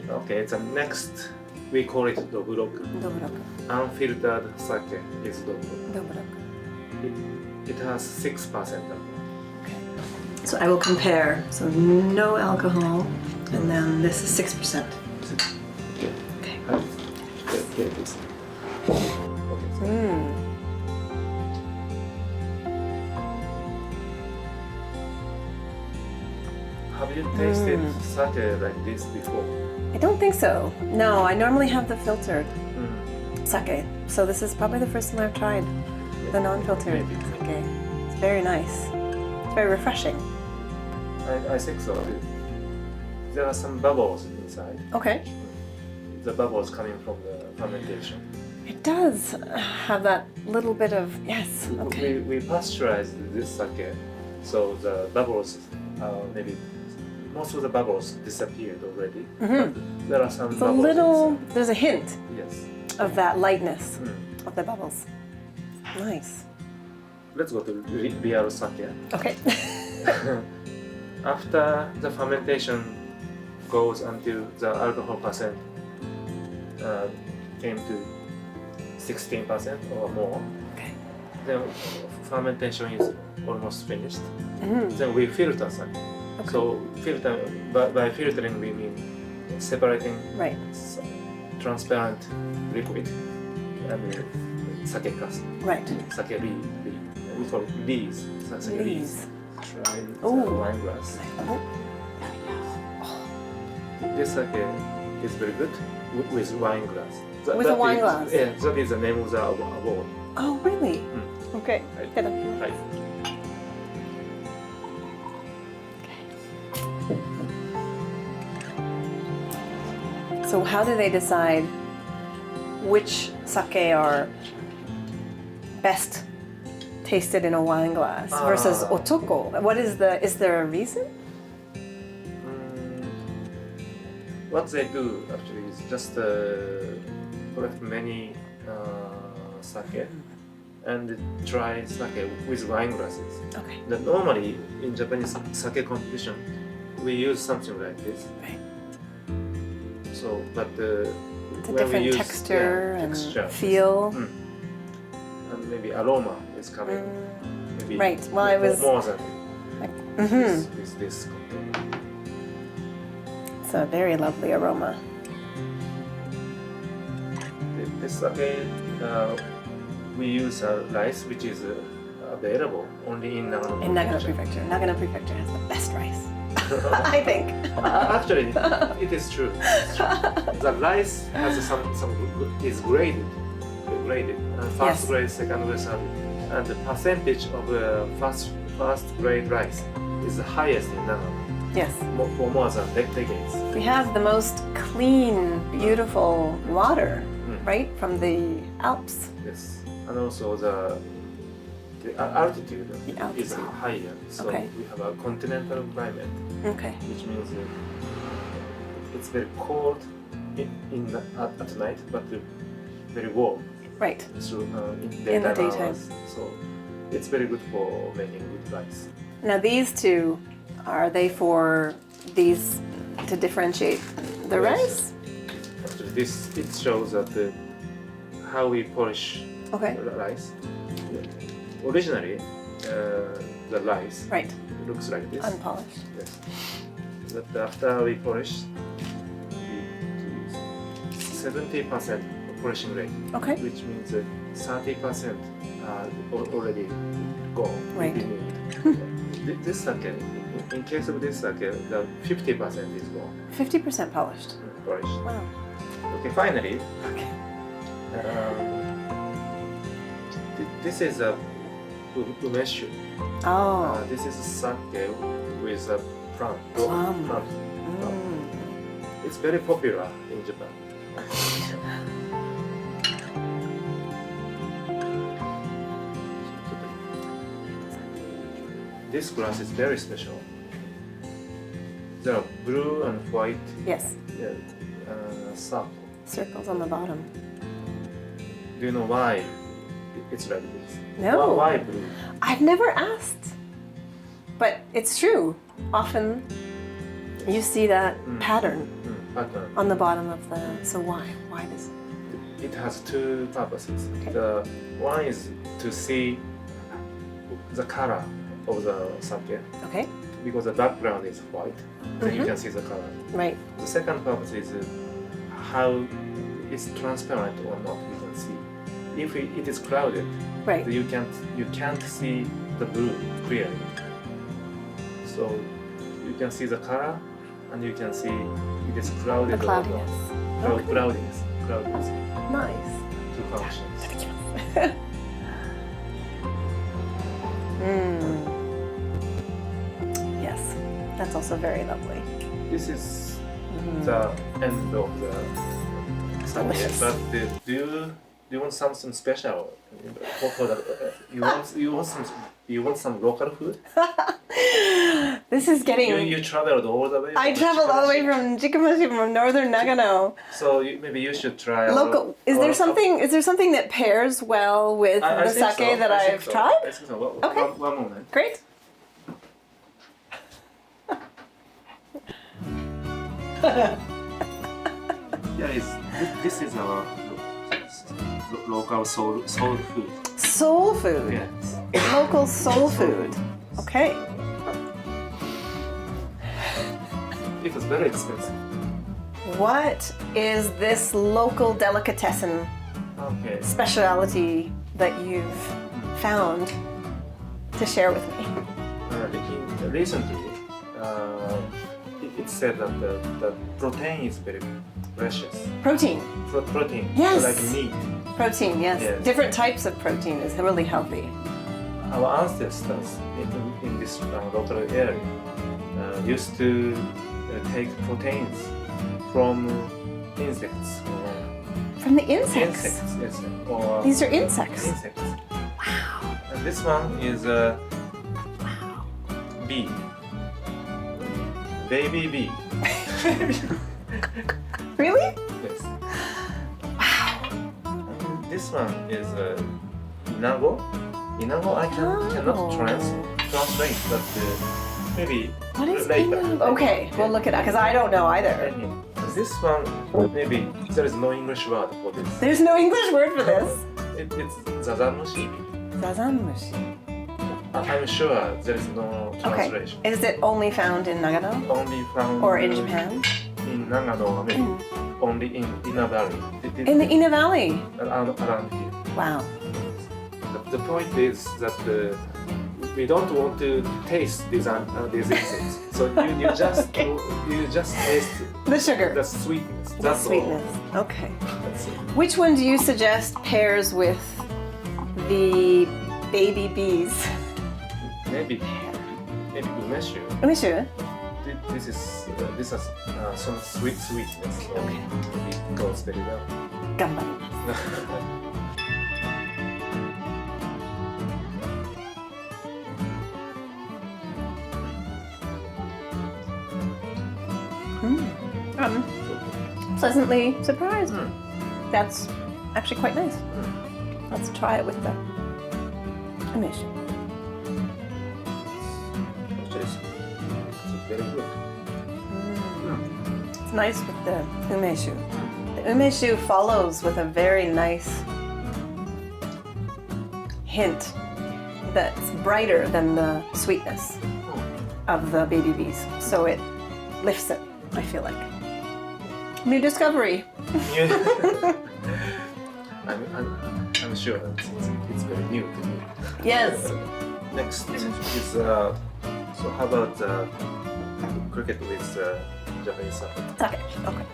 Okay, the next we call it dobroku. Dobroku. Unfiltered sake is dobroku. Dobroku. It has 6% alcohol. Okay. So I will compare. So no alcohol, and then this is 6%. Okay. Okay, please. Have you tasted sake like this before? I don't think so. No, I normally have the filtered sake. So this is probably the first time I've tried the non-filtered Maybe. sake. It's very nice. It's very refreshing. I think so. There are some bubbles inside. Okay. The bubbles coming from the fermentation. It does have that little bit of, yes, okay. We pasteurized this sake, so the bubbles, maybe most of the bubbles disappeared already. But there are some It's a bubbles little, inside. there's a hint Yes. of that lightness of the bubbles. Nice. Let's go to real sake. Okay. After the fermentation goes until the alcohol percent came to 16% or more, Okay. then fermentation is almost finished. Then we filter sake. Okay. So by filtering we mean separating Right. transparent liquid and sake cask. Right. Sake lee. We call it lees. Sake lees. Lees. Try the Ooh. wine glass. Oh, This sake is very good with wine glass. With a wine glass? Yeah, that is the name of the award. oh really? Okay. はい。 いただきます。はい。 So how do they decide which sake are best tasted in a wine glass versus otoko? What is is there a reason? What they do actually is just collect many sake and try sake with wine glasses. Okay. Normally in Japanese sake competition, we use something like this. Right. So, but It's a when we different use, texture and texture, feel. and maybe aroma is coming. Maybe Right. Well, I was more than like, with this container. it's a very lovely aroma. This sake, we use rice which is available only in Nagano. In Nagano Prefecture. Nagano Prefecture has the best rice. I think. Actually, it is true. It's true. The rice has some is graded, first Yes. grade, second grade, third, and the percentage of first grade rice is the highest in Nagano Yes. for more than decades. We have the most clean, beautiful water, right? From the Alps. Yes, and also the altitude The is altitude. higher, so Okay. we have a continental climate, Okay. which means it's very cold at night, but very warm Right. through in In the daytime daytime. hours. So it's very good for making good rice. Now these two, are they for these to differentiate the Yes. rice? Actually, it shows that how we polish Okay. the rice. Originally, the rice. Right. It looks like this. Unpolished. Yes. But after we polish, it is 70% polishing rate, Okay. which means that 30% are already gone. Right. Removed. This sake, in case of this sake, the 50% is gone. 50% polished. Polished. Wow. Okay, finally, Okay. this is a umeshu. Oh. This is sake with a plum. Plum. plum. Mm. It's very popular in Japan. This glass is very special. There are blue and white Yes. circle. Circles on the bottom. Do you know why it's like this? No. Why blue? I've never asked. But it's true. Often you see that pattern Pattern. on the bottom of the. So why? Why does It has two purposes. Okay. The one is to see the color of the sake, Okay. because the background is white, then you Mhm. can see the color. Right. The second purpose is how it's transparent or not. You can see. If it is clouded, Right. you can't see the blue clearly. So you can see the color, and you can see it is The clouded or cloudiness. not. Okay. Cloudiness. Nice. Two functions. Mm. Yes. That's also very lovely. This is Mm. the end of the sake. Delicious. But do you want something special for the you want some local food? This is getting. You traveled all the way. I from traveled all the way Chikamashi. from Jikumashi, from northern Nagano. So maybe you should try. Local. Is there something that pairs well with I the think sake so. that I think I've so. tried? I think so. Okay. One moment. Great. This is our local soul food. Soul food. Yes. Local soul food. Okay. It was very expensive. What is this local delicatessen Okay. specialty that you've found to share with me? Recently, it said that the protein is very precious. Protein. Protein, Yes. like meat. Protein, yes. Yes. Different types of protein is really healthy. Our ancestors in this local area used to take proteins from insects. From the insects. Yes, or These are insects. insects. Wow. And this one is a bee, baby bee. Really? Yes. Wow. And this one is inago. Inago I cannot translate, but maybe What is later. inago? Okay, we'll look it up because I don't know either. This one, maybe there is no English word for this. There's no English word for this. It's zazamushi. Zazamushi. I'm sure there is no Okay. translation. Is it only found in Nagano Only found or in Japan? in Nagano, maybe only in Ina Valley. In the Ina Valley. Around here. Wow. The point is that we don't want to taste these insects. So you just Okay. you just taste The sugar. the sweetness. The That's sweetness. all. Okay. That's it. Which one do you suggest pairs with the baby bees? Maybe umeshu. Umishu. This has some sweetness. So Okay. it goes very well. Gambarimasu. Pleasantly surprised. That's actually quite nice. Let's try it with the umishu. Actually, it's very good. It's nice with the umeshu. The umeshu follows with a very nice hint that's brighter than the sweetness of the baby bees. So it lifts it, I feel like. New discovery. I'm sure it's very new to me. Yes. Next is so how about cricket with Japanese sake? Okay. Okay.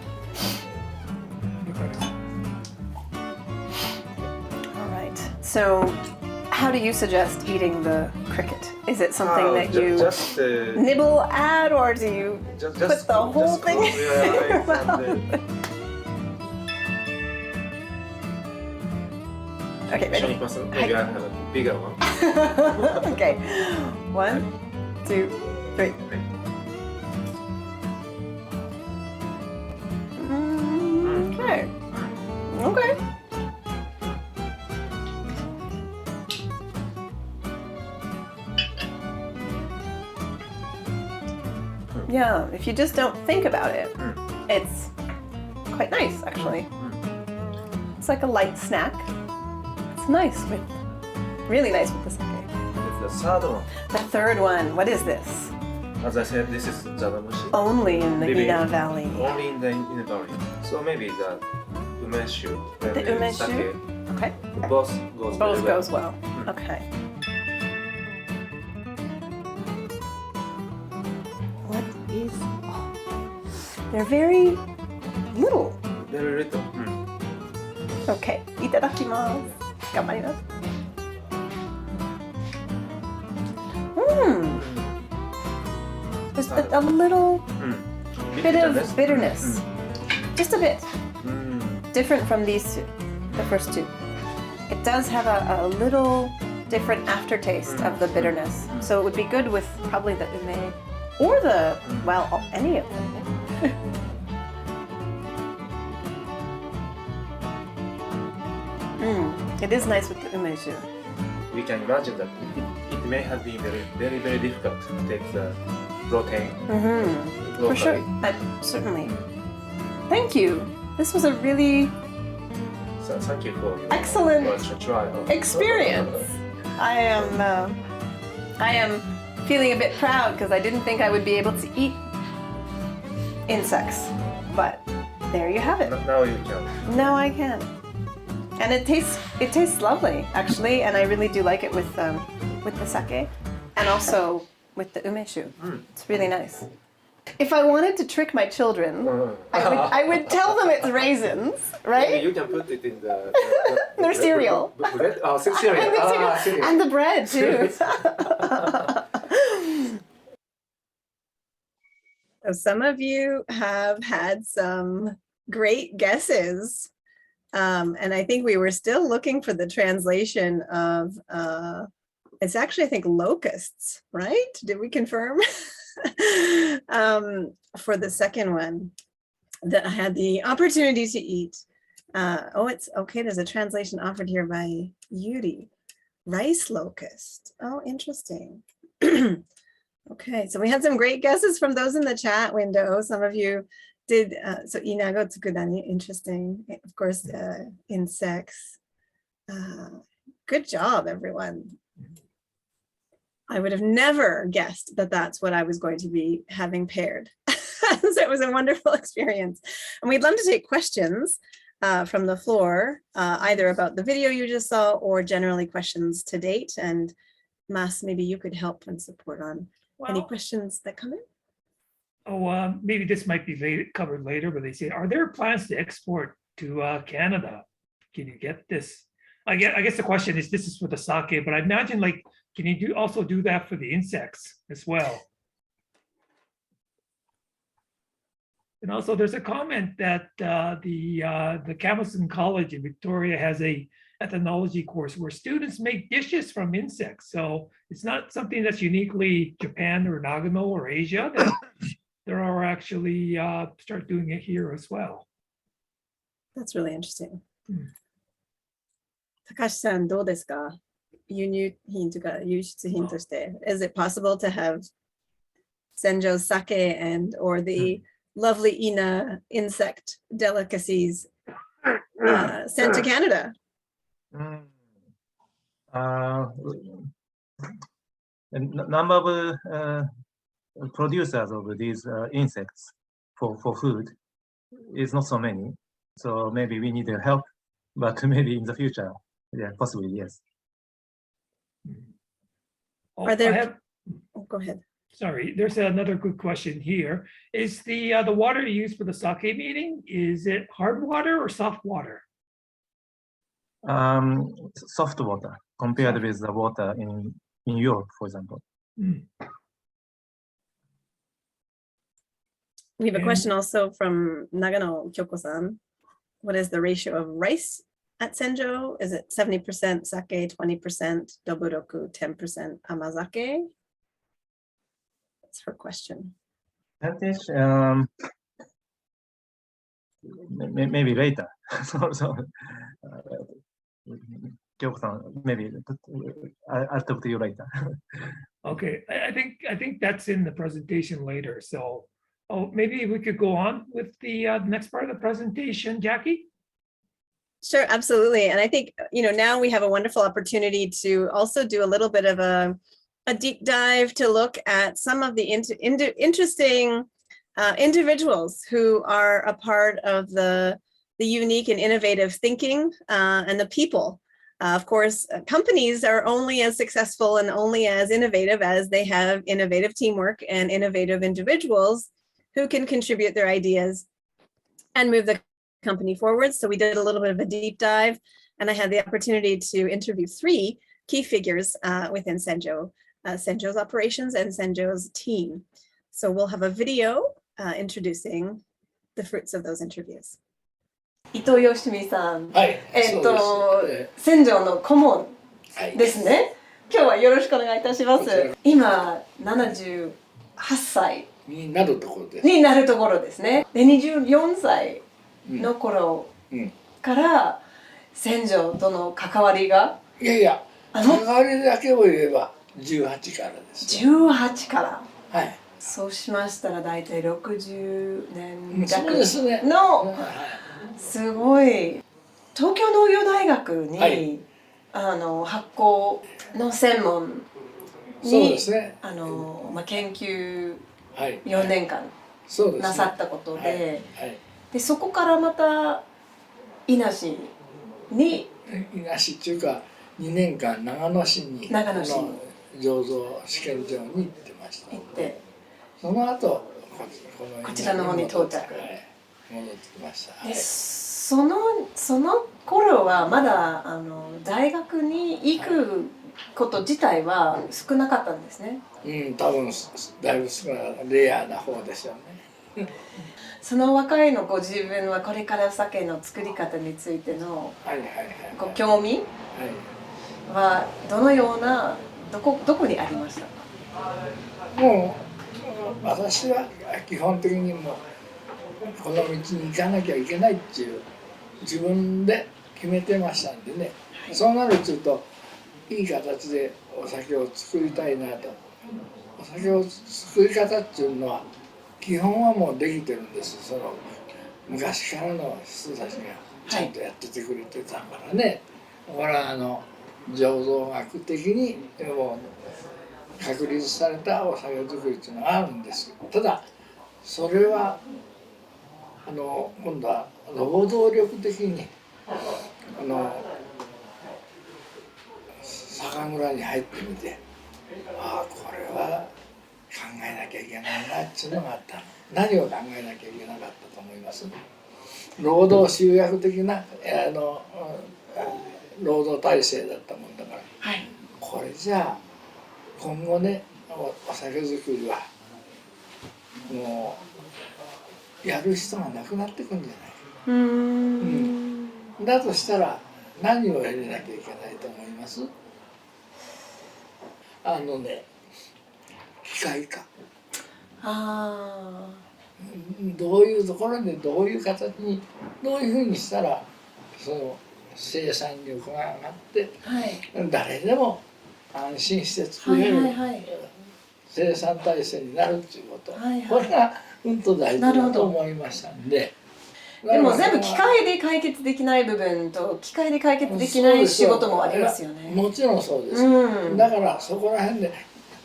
All right. So, how do you suggest eating the cricket? Is it something that you just nibble at, or do you put the whole thing in your mouth? Okay, ready? Maybe I have a bigger one. Okay. 1, 2, 3. Okay. Okay. Yeah, if you just don't think about it, it's quite nice actually. It's like a light snack. It's nice with, really nice with the sake. The third one, The third one, what is this? as I said, this is Javamushi. Only in the Maybe Ina Valley. Only in the valley. So maybe the umeshu. The umeshu? Okay. Both goes Both very well. goes well. Okay. What is? Oh, they're very little. Very little. Okay. Itadakimasu. Gamarimasu. There's a little bit of bitterness. Just a bit. Different from these two, the first two. It does have a little different aftertaste of the bitterness. So it would be good with probably the ume or the, well, any of them. It is nice with the umeshu. We can imagine that it may have been very, very difficult to take the protein. For sure. Certainly. Thank you. This was a really So thank you for your excellent try. experience. I am feeling a bit proud because I didn't think I would be able to eat insects, but there you have it. Now you can. Now I can, and it tastes lovely actually, and I really do like it with the sake, and also with the umeshu. It's really nice. If I wanted to trick my children, I would tell them it's raisins, right? You can put it in the Their cereal. Bread? Oh, cereal. And the cereal. Cereal. And the bread too. So some of you have had some great guesses. And I think we were still looking for the translation of, it's actually, I think, locusts, right? Did we confirm? For the second one that I had the opportunity to eat. Oh, it's okay. There's a translation offered here by Yuri. Rice locust. Oh, interesting. Okay, so we had some great guesses from those in the chat window. Some of you did. So inago tsukudani, interesting. Of course, insects. Good job, everyone. I would have never guessed that that's what I was going to be having paired. So it was a wonderful experience. And we'd love to take questions from the floor, either about the video you just saw or generally questions to date. And Mas, maybe you could help and support on any questions that come in. Oh, maybe this might be covered later, but they say, are there plans to export to Canada? Can you get this? I guess the question is, this is for the sake, but I imagine, like, can you also do that for the insects as well? And also there's a comment that the Camelson College in Victoria has a ethnology course where students make dishes from insects. So it's not something that's uniquely Japan or Nagano or Asia. That there are actually start doing it here as well. That's really interesting. Takashi-san, どうですか? 輸入品とか輸出品として is it possible to have Senjo's sake and or the lovely Ina insect delicacies sent to Canada? And number of producers of these insects for food is not so many. So maybe we need their help, but maybe in the future, yeah, possibly, yes. Are there- I have, Oh, go ahead. sorry, there's another good question here. Is the water used for the sake meeting, is it hard water or soft water? Soft water compared Soft. with the water in Europe, for example. We have a And- question also from Nagano Kyoko-san. What is the ratio of rice at Senjo? Is it 70% sake, 20% doburoku, 10% amazake? That's her question. Percentage, maybe later. Kyoko-san, maybe I'll talk to you later. Okay, I think that's in the presentation later, so, maybe we could go on with the next part of the presentation, Jackie? Sure, absolutely. And I think, now we have a wonderful opportunity to also do a little bit of a deep dive to look at some of the interesting individuals who are a part of the unique and innovative thinking and the people. Of course, companies are only as successful and only as innovative as they have innovative teamwork and innovative individuals who can contribute their ideas and move the company forward. So we did a little bit of a deep dive, and I had the opportunity to interview 3 key figures within Senjo, Senjo's operations and Senjo's team. So we'll have a video introducing the fruits of those interviews. 伊藤よしみさん、はい、そうです。洗浄の顧問はいですね。今日はよろしくお願いいたします。今78歳になるところです。になるところですね。で24歳の頃から洗浄との関わりが、いやいや、関わりだけを言えば18からです。18から。はい。そうしましたら大体60年そうですね。のすごい東京農業大学に、はい、発酵の専門にそうですね、研究4 年間なさったことで、はいはい、でそこからまた伊那市に伊那市っていうか2年間長野市に醸造試験場に行ってました。行ってその後こちらの方に到着。戻ってきました。でその頃はまだ大学に行くこと自体は少なかったんですね。多分だいぶ少なかった、レアな方ですよね。その若いのご自分はこれから酒の作り方についてのご興味はどのようなどこにありましたか？もう私は基本的にもこの道に行かなきゃいけないっていう自分で決めてましたんでね、はい、そうなるといい形でお酒を作りたいなと。お酒を作り方っていうのは基本はもうできてるんです。その昔からの人たちがちゃんとやっててくれてたからね、これは醸造学的にもう確立されたお酒作りっていうのがあるんです。ただそれは今度は労働力的に酒蔵に入ってみて、これは考えなきゃいけないなっていうのがあったの。何を考えなきゃいけなかったと思います？労働集約的な労働体制だったもんだから、はい、これじゃあ今後ねお酒造りはもうやる人がなくなってくんじゃない。だとしたら何をやりなきゃいけないと思います？機械化。どういうところでどういう形にどういうふうにしたらその生産力が上がって、はい、誰でも安心して作れる生産体制になるっていうこと、はいはい、これが大事だと思いましたんで。でも全部機械で解決できない部分と機械で解決できない仕事もありますよね。もちろんそうです、うん、だからそこら辺で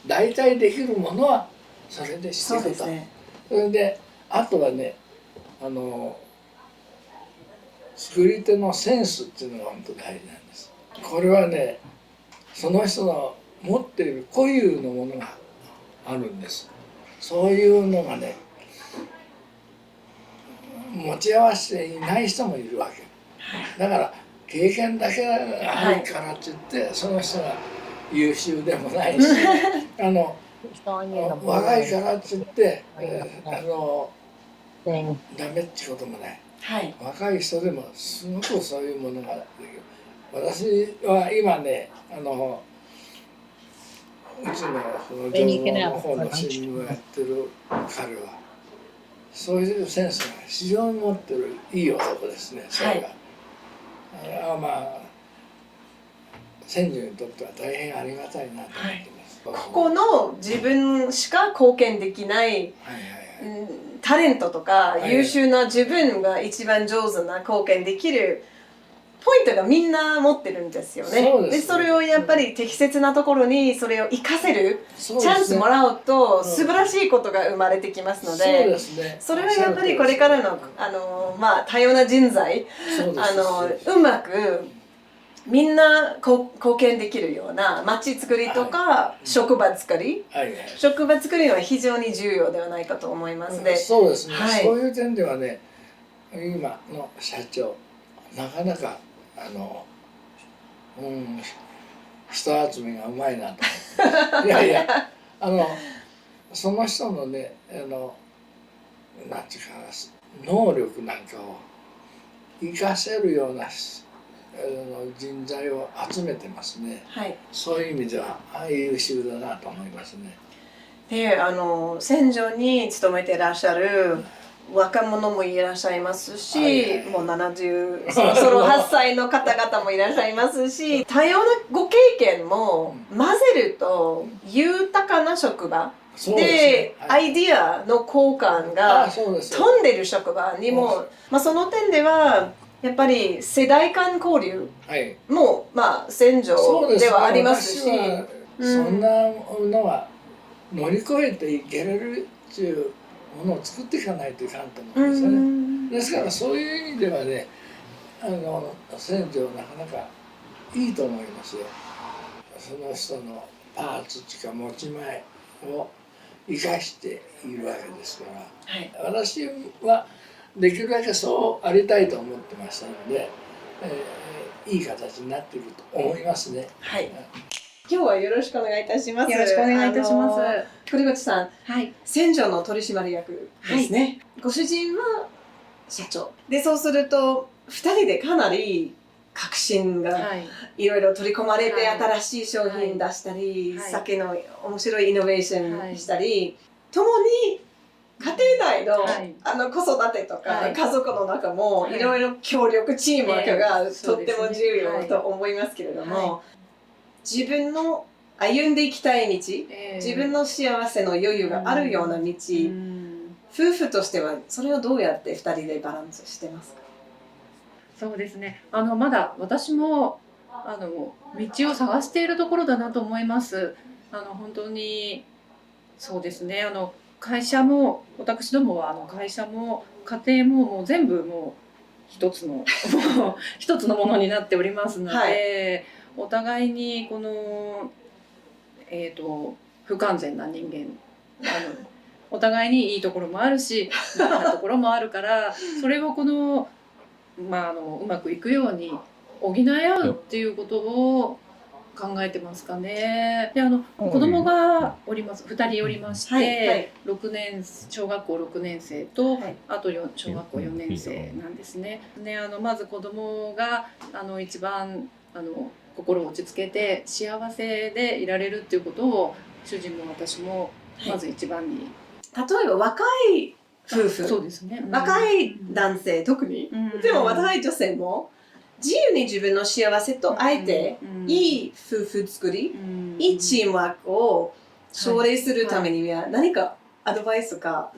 大体できるものはそれでしていくと。ね、それであとはね作り手のセンスっていうのが本当に大事なんです。これはねその人の持っている固有のものがあるんです。そういうのがね持ち合わせていない人もいるわけ。だから経験だけがあるからって言って、その人が優秀でもないし若いからって言ってダメってこともない、はい、若い人でもすごくそういうものができる。私は今ねうちのその情報の方の新聞をやってる彼はそういうセンスが非常に持ってるいい男ですね。それが、はい、まあ先住にとっては大変ありがたいなと思ってます、はい、ここの自分しか貢献できない、タレントとか優秀な自分が一番上手な貢献できるポイントがみんな持ってるんですよね。でそれをやっぱり適切なところにそれを活かせるチャンスもらうと素晴らしいことが生まれてきますので、それはやっぱりこれからの多様な人材うまくみんな貢献できるような街づくりとか職場づくり、職場づくりは非常に重要ではないかと思いますね。そうですね、はい、そういう点ではね今の社長なかなか人集めがうまいなと思っていやいやその人のねなんていうか能力なんかを生かせるような人材を集めてますね、はい、そういう意味では優秀だなと思いますね。で戦場に勤めてらっしゃる若者もいらっしゃいますし、もう70そろそろ8歳の方々もいらっしゃいますし、多様なご経験も混ぜると豊かな職場でアイディアの交換が飛んでる職場にも、その点ではやっぱり世代間交流も戦場ではありますし、そんなのは乗り越えていけれるっていうものを作っていかないといかんと思うんですよね。ですからそういう意味ではね戦場なかなかいいと思いますよ。その人のパーツっていうか持ち前を生かしているわけですから、はい、私はできるだけそうありたいと思ってましたので、いい形になっていると思いますね。はい、今日はよろしくお願いいたします。よろしくお願いいたします。栗口さん、はい、戦場の取締役ですね。はい、ご主人は社長で、そうすると2人でかなり革新がいろいろ取り込まれて、新しい商品出したり、酒の面白いイノベーションしたり、共に家庭内の子育てとか家族の中もいろいろ協力チームワークがとっても重要と思いますけれども、自分の歩んでいきたい道、自分の幸せの余裕があるような道、夫婦としてはそれをどうやって2人でバランスしてますか？そうですね、まだ私も道を探しているところだなと思います。本当にそうですね、会社も私どもは会社も家庭ももう全部もう一つの一つのものになっておりますので、はい、お互いにこの不完全な人間お互いにいいところもあるしダメなところもあるからそれをうまくいくように補い合うっていうことを考えてますかね。で子供がおります2人おりまして、はいはい、小学校6年生と、はい、あと小学校4年生なんですね。まず子供が一番心を落ち着けて幸せでいられるっていうことを主人も私もまず一番に、例えば若い夫婦、そうですね、若い男性特に、でも若い女性も自由に自分の幸せとあえて、いい夫婦作り、いいチームワークを奨励するためには何かアドバイスか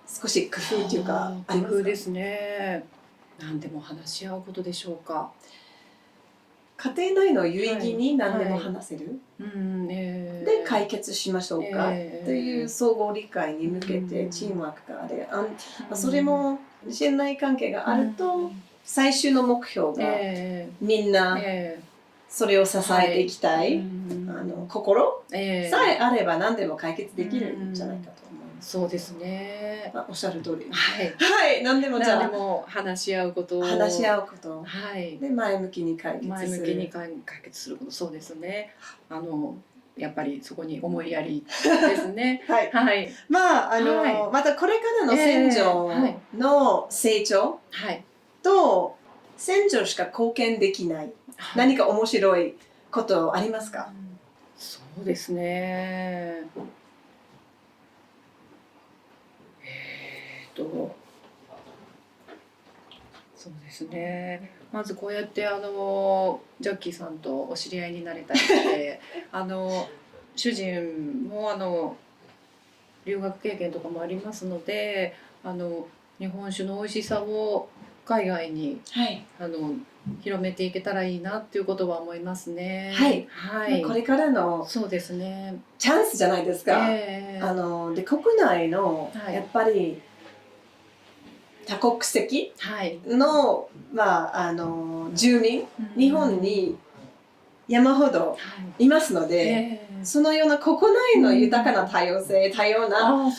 少し工夫というかありますか？工夫ですね。何でも話し合うことでしょうか。家庭内の有意義に何でも話せる、で解決しましょうかっていう相互理解に向けてチームワークがあれ、それも信頼関係があると最終の目標がみんなそれを支えていきたい、心さえあれば何でも解決できるんじゃないかと思います。そうですね。おっしゃる通り。はい。はい、何でもじゃあ何でも話し合うことを。話し合うこと。はい。で前向きに解決する。前向きに解決すること、そうですね。やっぱりそこに思いやりですね。はい。はい。まあまたこれからの船長の成長と船長しか貢献できない何か面白いことありますか？そうですね。そうですね。まずこうやってジョッキーさんとお知り合いになれたりして主人も留学経験とかもありますので日本酒の美味しさを海外に、はい、広めていけたらいいなっていうことは思いますね。はい、はい、これからのそうですね。チャンスじゃないですか。で国内のやっぱり多国籍の、住民、日本に山ほどいますので、そのような国内の豊かな多様性、多様な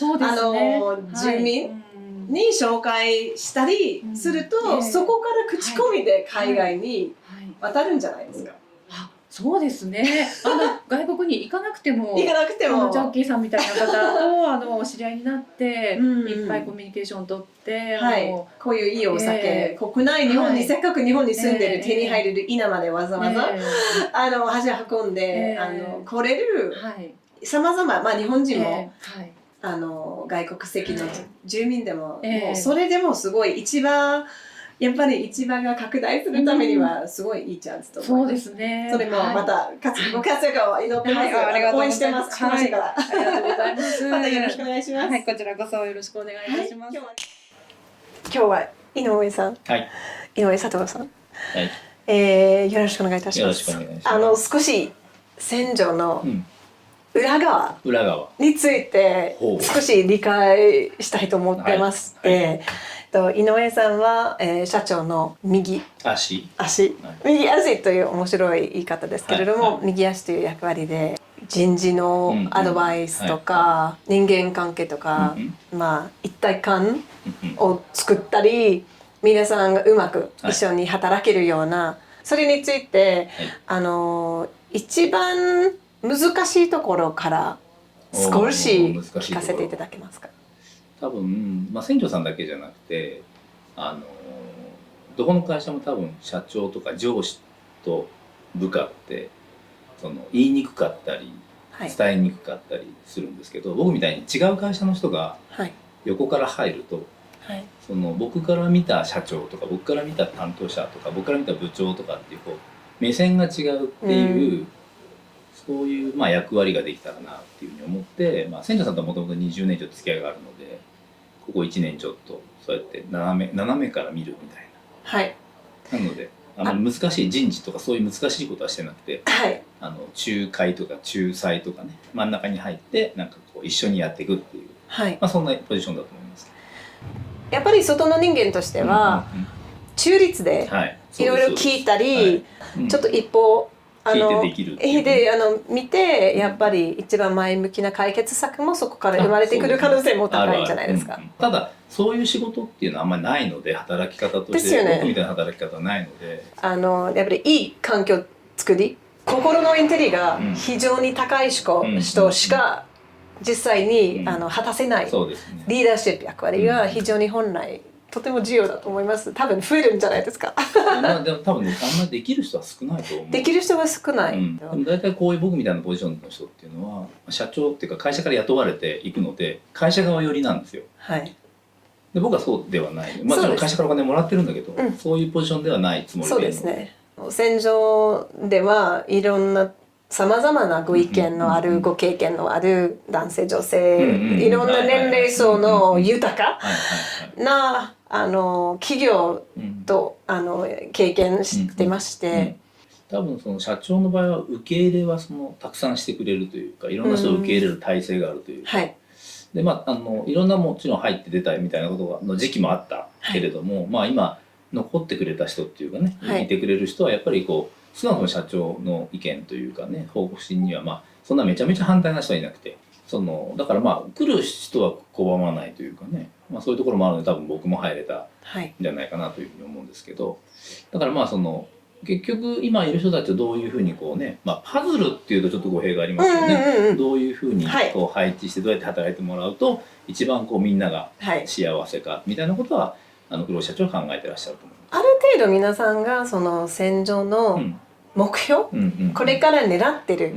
住民に紹介したりすると、そこから口コミで海外に渡るんじゃないですか。そうですね。外国に行かなくても、ジジャッキーさんみたいな方とお知り合いになって、いっぱいコミュニケーションを取って、こういういいお酒、国内日本にせっかく日本に住んでる手に入れる稲までわざわざ足運んで来れるさまざま日本人も外国籍の住民でももうそれでもすごいやっぱり市場が拡大するためにはすごいいいチャンスと思います。そうですね。それもまたご活躍を祈ってます。応援してます。ありがとうございます。またよろしくお願いします。はい、こちらこそよろしくお願いいたします。今日は井上さん、井上佐藤さん、よろしくお願いいたします。少し船長の裏側について少し理解したいと思ってます。井上さんは、社長の右足という面白い言い方ですけれども、右足という役割で人事のアドバイスとか、人間関係とか、一体感を作ったり、皆さんがうまく一緒に働けるような、それについて、一番難しいところから少し聞かせていただけますか？多分、船長さんだけじゃなくてどこの会社も多分社長とか上司と部下って言いにくかったり伝えにくかったりするんですけど、僕みたいに違う会社の人が横から入ると、僕から見た社長とか僕から見た担当者とか僕から見た部長とかっていう目線が違うっていう、そういう役割ができたらなっていうふうに思って、船長さんとはもともと20年以上付き合いがあるので、ここ1年ちょっとそうやって斜めから見るみたいな。なので難しい人事とかそういう難しいことはしてなくて、仲介とか仲裁とかね、真ん中に入って一緒にやっていくっていう、そんなポジションだと思います。やっぱり外の人間としては中立でいろいろ聞いたり、ちょっと一歩見てやっぱり一番前向きな解決策もそこから生まれてくる可能性も高いんじゃないですか。ただそういう仕事っていうのはあんまりないので、働き方として僕みたいな働き方はないので、やっぱりいい環境作り、心のインテリが非常に高い人しか実際に果たせないリーダーシップ役割が非常に本来とても重要だと思います。多分増えるんじゃないですか。でも多分ね、あんまりできる人は少ないと思う。できる人が少ない。でも大体こういう僕みたいなポジションの人っていうのは社長っていうか会社から雇われていくので会社側寄りなんですよ。で僕はそうではない。もちろん会社からお金もらってるんだけど、そういうポジションではないつもりで。そうですね。戦場ではいろんなさまざまなご意見のある、ご経験のある男性女性、いろんな年齢層の豊かな企業と経験してまして、多分その社長の場合は受け入れはたくさんしてくれるというか、いろんな人を受け入れる体制があるというか、でいろんなもちろん入って出たいみたいなことの時期もあったけれども、今残ってくれた人っていうかね、いてくれる人はやっぱり少なくとも社長の意見というかね、方針にはそんなめちゃめちゃ反対な人はいなくて、だから来る人は拒まないというかね、そういうところもあるので多分僕も入れたんじゃないかなというふうに思うんですけど、だから結局今いる人たちをどういうふうにパズルっていうとちょっと語弊がありますよね。どういうふうに配置してどうやって働いてもらうと一番みんなが幸せかみたいなことは黒井社長は考えてらっしゃると思います。ある程度皆さんがその戦場の目標、これから狙ってる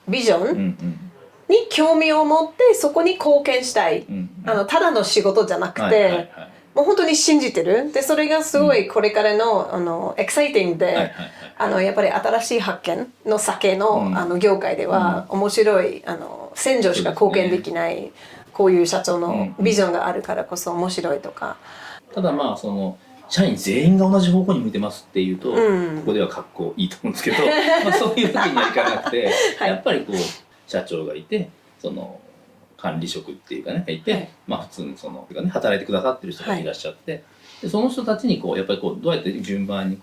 ビジョンに興味を持ってそこに貢献したい、ただの仕事じゃなくて、もう本当に信じてる。でそれがすごいこれからのエキサイティングで、やっぱり新しい発見の酒の業界では面白い、戦場しか貢献できないこういう社長のビジョンがあるからこそ面白いとか。ただ社員全員が同じ方向に向いてますっていうと、ここではかっこいいと思うんですけどそういうわけにはいかなくて、やっぱり社長がいて管理職っていうかねいて、普通に働いてくださってる人がいらっしゃって、でその人たちにやっぱりどうやって順番に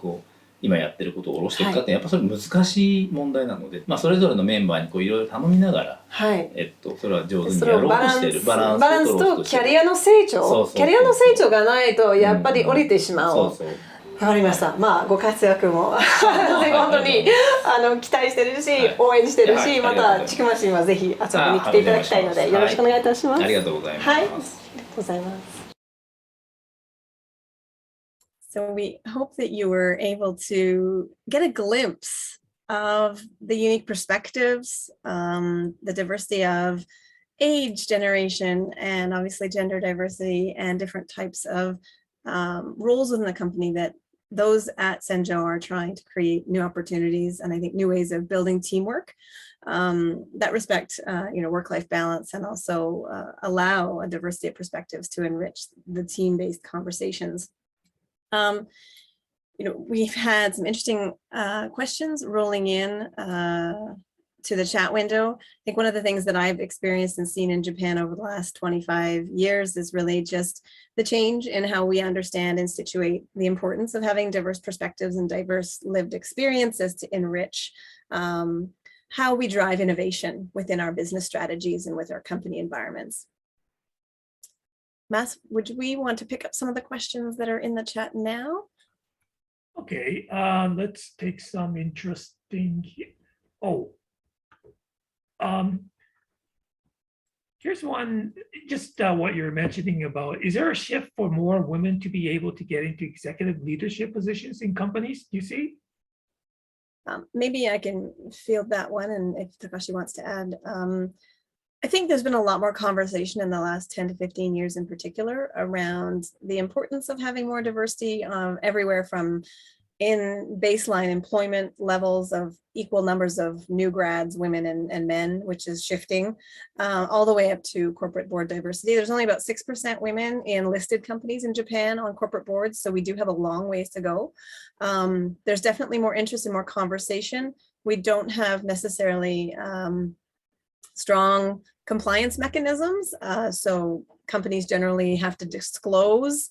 今やってることを下ろしていくかって、やっぱそれ難しい問題なので、それぞれのメンバーにいろいろ頼みながら、それは上手にやろうとしているバランスとキャリアの成長、キャリアの成長がないとやっぱり降りてしまう。わかりました。ご活躍も本当に期待してるし、応援してるし、また千曲市にはぜひ遊びに来ていただきたいのでよろしくお願いいたします。ありがとうございます。はい、ありがとうございます。So we hope that you were able to get a glimpse of the unique perspectives, the diversity of age, generation, and obviously gender diversity and different types of roles within the company that those at Senjo are trying to create new opportunities and I think new ways of building teamwork that respect work-life balance and also allow a diversity of perspectives to enrich the team-based conversations. We've had some interesting questions rolling in to the chat window. I think one of the things that I've experienced and seen in Japan over the last 25 years is really just the change in how we understand and situate the importance of having diverse perspectives and diverse lived experiences to enrich how we drive innovation within our business strategies and with our company environments. Mas, would we want to pick up some of the questions that are in the chat now? Okay, let's take some interesting. Here's one, just what you're mentioning about, is there a shift for more women to be able to get into executive leadership positions in companies, do you see? Maybe I can field that one, and if Takashi wants to add. I think there's been a lot more conversation in the last 10 to 15 years in particular around the importance of having more diversity everywhere from in baseline employment levels of equal numbers of new grads, women and men, which is shifting all the way up to corporate board diversity. There's only about 6% women in listed companies in Japan on corporate boards, so we do have a long ways to go. There's definitely more interest and more conversation. We don't have necessarily strong compliance mechanisms. So companies generally have to disclose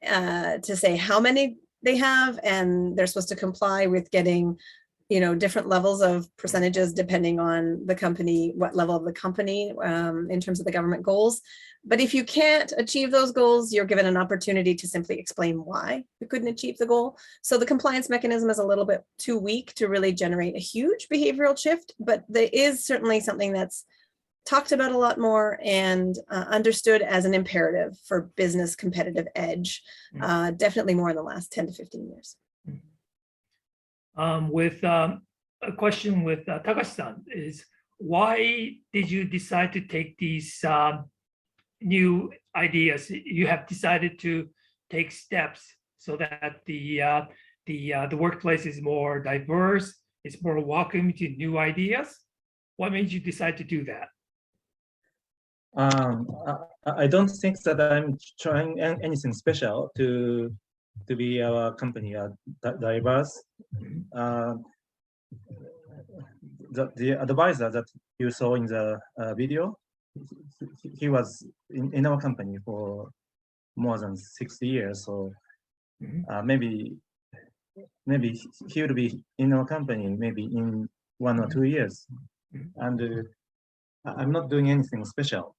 to say how many they have, and they're supposed to comply with getting, different levels of percentages depending on the company, what level of the company in terms of the government goals. But if you can't achieve those goals, you're given an opportunity to simply explain why you couldn't achieve the goal. So the compliance mechanism is a little bit too weak to really generate a huge behavioral shift, but there is certainly something that's talked about a lot more and understood as an imperative for business competitive edge, definitely more in the last 10 to 15 years. With a question with Takashi-san is, why did you decide to take these new ideas? You have decided to take steps so that the workplace is more diverse It's more welcoming to new ideas. What made you decide to do that? I don't think that I'm trying anything special to be our company diverse. The advisor that you saw in the video, he was in our company for more than 60 years. So maybe he will be in our company maybe in 1 or 2 years. And I'm not doing anything special.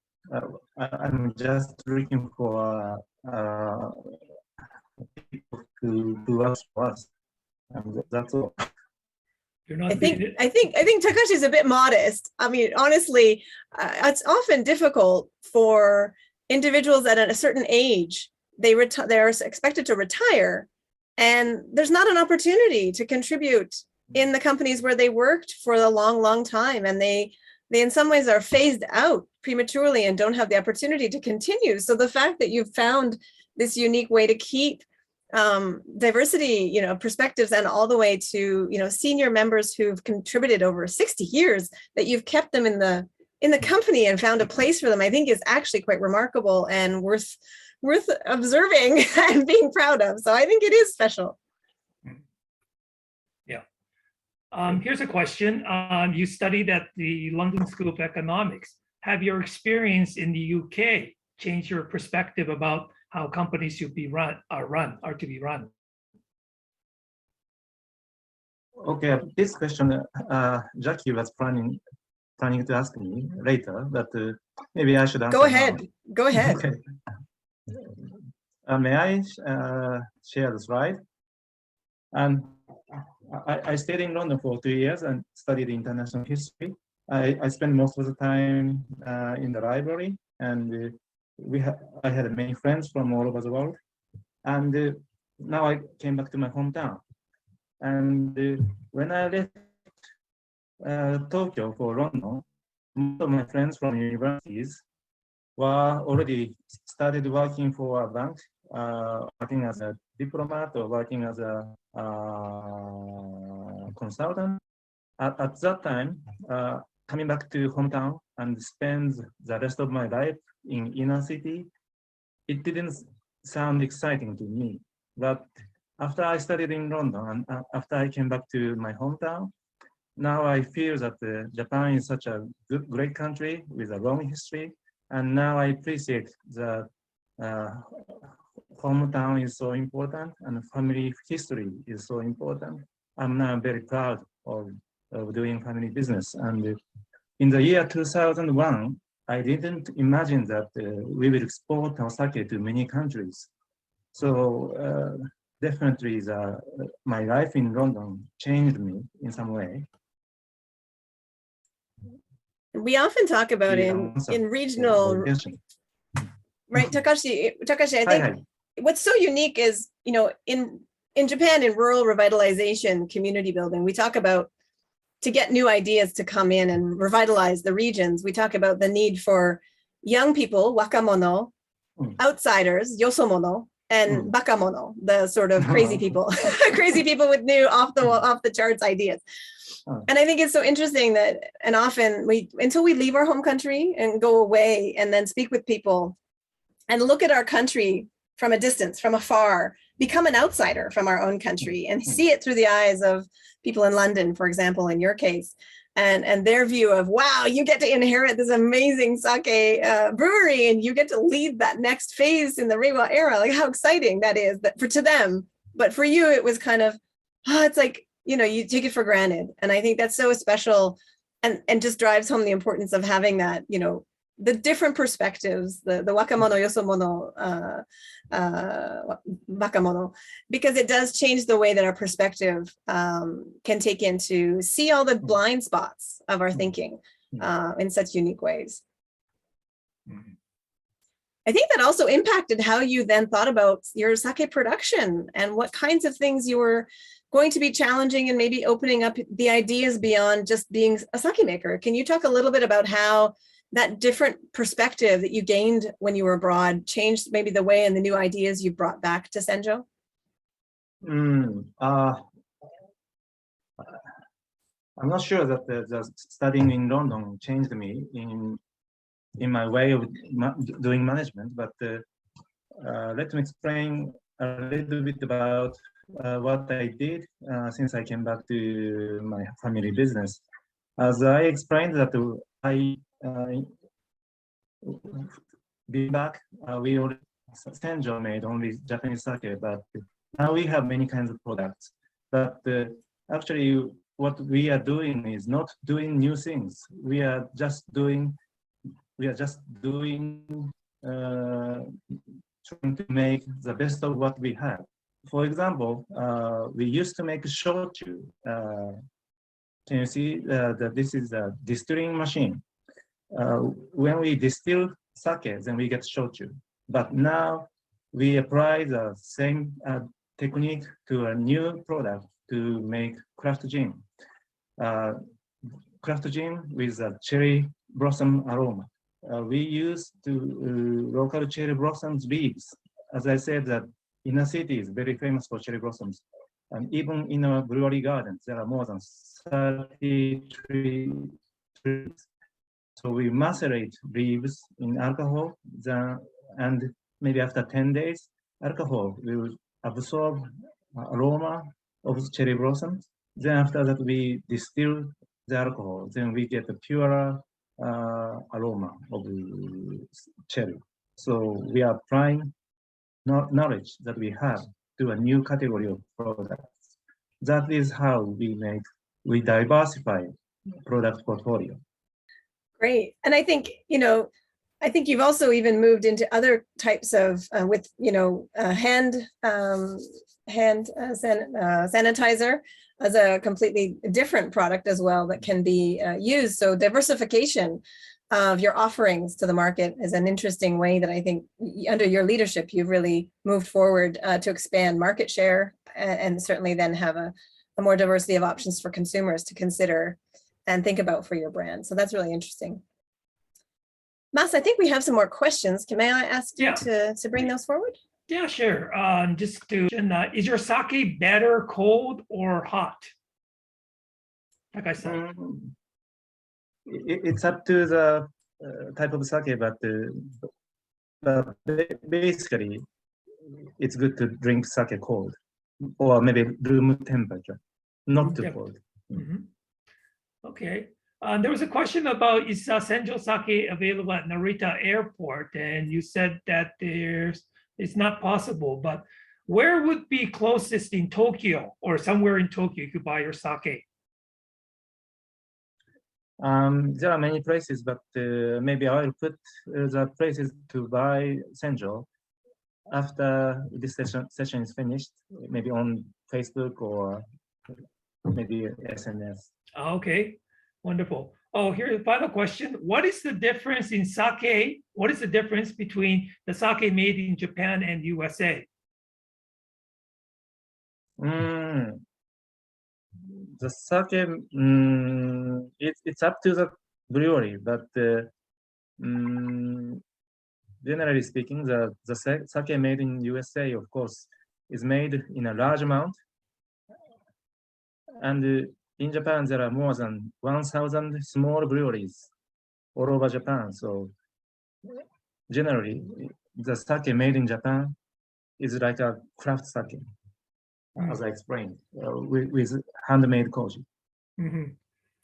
I'm just looking for people who work for us, and that's all. You're not I doing think it. Takashi's a bit modest. I mean, honestly, it's often difficult for individuals at a certain age. They're expected to retire, and there's not an opportunity to contribute in the companies where they worked for a long time, and they in some ways are phased out prematurely and don't have the opportunity to continue. So the fact that you've found this unique way to keep diversity, perspectives, and all the way to, senior members who've contributed over 60 years, that you've kept them in the company and found a place for them, I think is actually quite remarkable and worth observing and being proud of. So I think it is special. Yeah. Here's a question. You studied at the London School of Economics. Have your experience in the UK changed your perspective about how companies should be run are to be run? Okay, this question Jackie was planning to ask me later, but maybe I should answer. Go ahead. Now. Go ahead. Okay. May I share the slide? And I stayed in London for 2 years and studied international history. I spent most of the time in the library, and I had many friends from all over the world. And now I came back to my hometown. And when I left Tokyo for London, most of my friends from universities were already started working for a bank, working as a diplomat or working as a consultant. At that time, coming back to hometown and spend the rest of my life in inner city, it didn't sound exciting to me. But after I studied in London and after I came back to my hometown, now I feel that Japan is such a great country with a long history. And now I appreciate that hometown is so important and family history is so important. I'm now very proud of doing family business. And in the year 2001, I didn't imagine that we will export our sake to many countries. So definitely my life in London changed me in some way. We often talk about in regional, right, Takashi, I think what's so unique is, in Japan, in rural revitalization, community building, we talk about to get new ideas to come in and revitalize the regions. We talk about the need for young people, wakamono, outsiders, yosomono, and bakamono, the sort of crazy people, crazy people with new off the charts ideas. And I think it's so interesting that, and often until we leave our home country and go away and then speak with people and look at our country from a distance, from afar, become an outsider from our own country and see it through the eyes of people in London, for example, in your case, and their view of, wow, you get to inherit this amazing sake brewery and you get to lead that next phase in the Reiwa era. Like how exciting that is to them. But for you, it was kind of, it's like, you take it for granted. And I think that's so special and just drives home the importance of having that, the different perspectives, the wakamono, yosomono, bakamono, because it does change the way that our perspective can take into see all the blind spots of our thinking in such unique ways. I think that also impacted how you then thought about your sake production and what kinds of things you were going to be challenging and maybe opening up the ideas beyond just being a sake maker. Can you talk a little bit about how that different perspective that you gained when you were abroad changed maybe the way and the new ideas you brought back to Senjo? I'm not sure that the studying in London changed me in my way of doing management, but let me explain a little bit about what I did since I came back to my family business. As I explained that I be back, we already Senjo made only Japanese sake, but now we have many kinds of products. But actually, what we are doing is not doing new things. We are just doing trying to make the best of what we have. For example, we used to make shochu. Can you see that this is a distilling machine? When we distill sake, then we get shochu. But now we apply the same technique to a new product to make craft gin. Craft gin with a cherry blossom aroma. We use local cherry blossoms leaves. As I said, that inner city is very famous for cherry blossoms. And even in our brewery gardens, there are more than 30 trees. So we macerate leaves in alcohol, and maybe after 10 days, alcohol will absorb aroma of cherry blossoms. Then after that, we distill the alcohol. Then we get a purer aroma of the cherry. So we are applying knowledge that we have to a new category of products. That is how we diversify product portfolio. Great. And I think, I think you've also even moved into other types of with, hand sanitizer as a completely different product as well that can be used. So diversification of your offerings to the market is an interesting way that I think under your leadership, you've really moved forward to expand market share and certainly then have a more diversity of options for consumers to consider and think about for your brand. So that's really interesting. Mas, I think we have some more questions. May I ask you to bring those forward? Yeah, sure. Just to, is your sake better cold or hot? Like I said. It's up to the type of sake, but basically, it's good to drink sake cold, or maybe room temperature, not too cold. Mm-hmm. Okay. There was a question about, is Senjo sake available at Narita Airport? And you said that it's not possible, but where would be closest in Tokyo or somewhere in Tokyo you could buy your sake? There are many places, but maybe I will put the places to buy Senjo after this session is finished, maybe on Facebook or maybe SNS. Okay, wonderful. Oh, here's the final question. What is the difference in sake? What is the difference between the sake made in Japan and USA? The sake, it's up to the brewery, but generally speaking, the sake made in USA, of course, is made in a large amount. And in Japan, there are more than 1,000 small breweries all over Japan. So generally, the sake made in Japan is like a craft sake, as I explained, with handmade koji. Mm-hmm.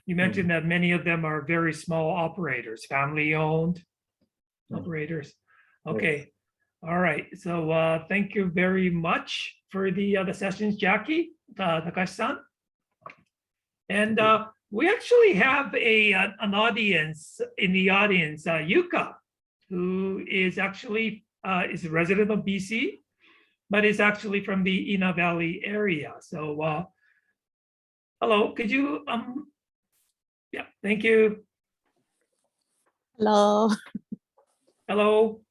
You mentioned that many of them are very small operators, family-owned operators. Okay, yes. All right. So thank you very much for the sessions, Jackie, Takashi-san. And we actually have an audience in the audience, Yuka, who is actually is a resident of BC, but is actually from the Ina Valley area. So hello, could you, yeah, thank you. Hello. Hello.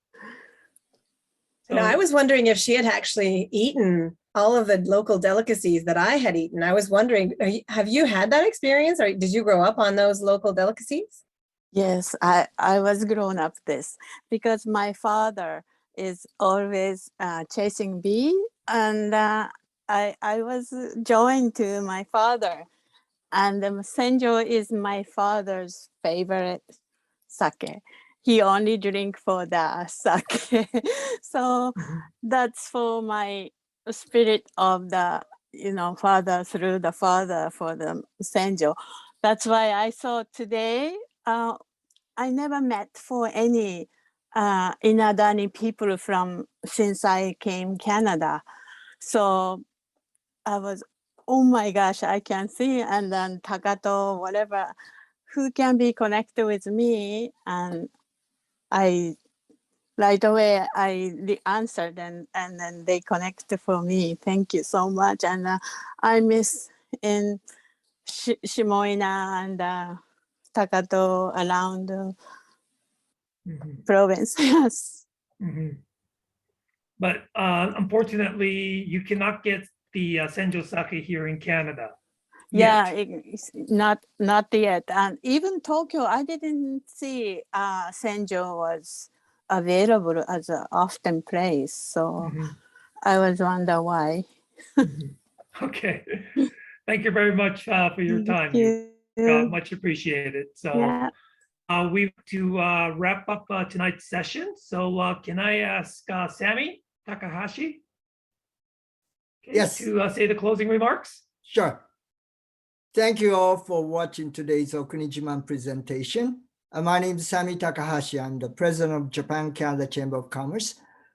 So, I was wondering if she had actually eaten all of the local delicacies that I had eaten. I was wondering, have you had that experience, or did you grow up on those local delicacies? Yes, I was grown up this because my father is always chasing bee, and I was joined to my father And senjo is my father's favorite sake. He only drink for the sake. So that's for my spirit of the, father through the father for the senjo. That's why I saw today, I never met for any Inadani people from since I came Canada. So I was, oh my gosh, I can see. And then Takato, whatever, who can be connected with me? And I right away answered, and then they connect for me. Thank you so much. And I miss in Shimoina and Takato around province. Yes. But unfortunately, you cannot get the senjo sake here in Canada. Yeah, yet. it's not yet. And even Tokyo, I didn't see senjo was available as an often place. So I was wonder why. Okay. Thank you very much for your time. Thank You you. much appreciated. So Yeah. we to wrap up tonight's session. So can I ask Sammy Takahashi Yes. to say the closing remarks? Sure. Thank you all for watching today's Okunijiman presentation. My name is Sami Takahashi. I'm the president of Japan Canada Chamber of Commerce.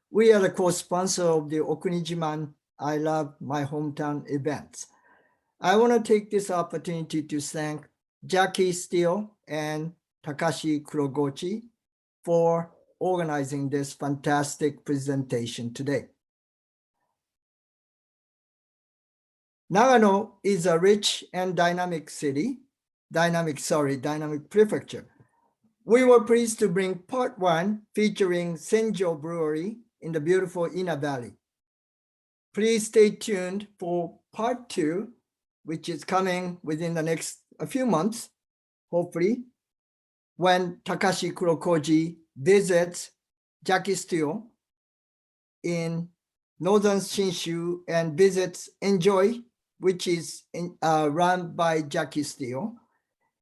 We are the co-sponsor of the Okunijiman I Love My Hometown events. I want to take this opportunity to thank Jackie Steele and Takashi Kurogochi for organizing this fantastic presentation today. Nagano is a rich and dynamic prefecture. We were pleased to bring part 1 featuring Senjo Brewery in the beautiful Ina Valley. Please stay tuned for part 2, which is coming within the next few months, hopefully, when Takashi Kurokoji visits Jackie Steele in Northern Shinshu and visits Enjoy, which is run by Jackie Steele.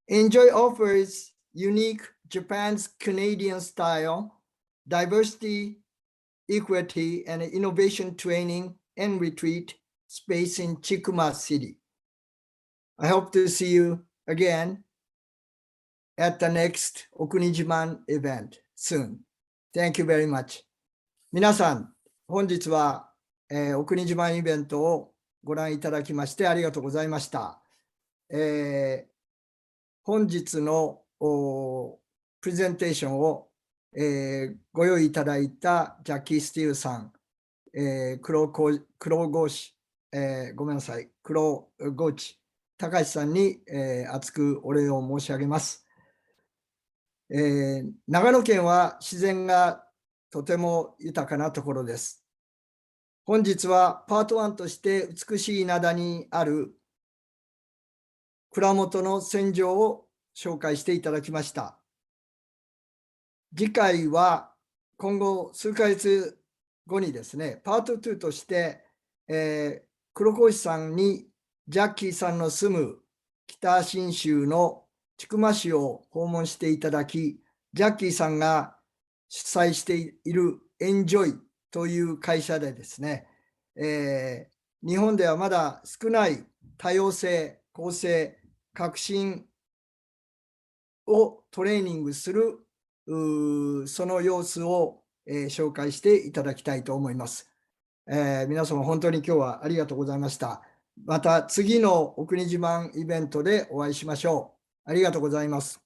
Enjoy offers unique Japan's Canadian style, diversity, equity, and innovation training and retreat space in Chikuma City. I hope to see you again at the next Okunijiman event soon. Thank you very much. 皆さん、本日は、お国自慢イベントをご覧いただきましてありがとうございました。本日のプレゼンテーションを、ご用意いただいたジャッキー・スティールさん、黒郷氏、ごめんなさい、黒郷地高橋さんに、厚くお礼を申し上げます。長野県は自然がとても豊かなところです。本日はパート1として美しい灘にある蔵元の戦場を紹介していただきました。次回は今後数ヶ月後にですね、パート2として、黒格子さんにジャッキーさんの住む北信州の千曲市を訪問していただき、ジャッキーさんが主催しているエンジョイという会社でですね、日本ではまだ少ない多様性、公正、革新をトレーニングするその様子を、紹介していただきたいと思います。皆様本当に今日はありがとうございました。また次のお国自慢イベントでお会いしましょう。ありがとうございます。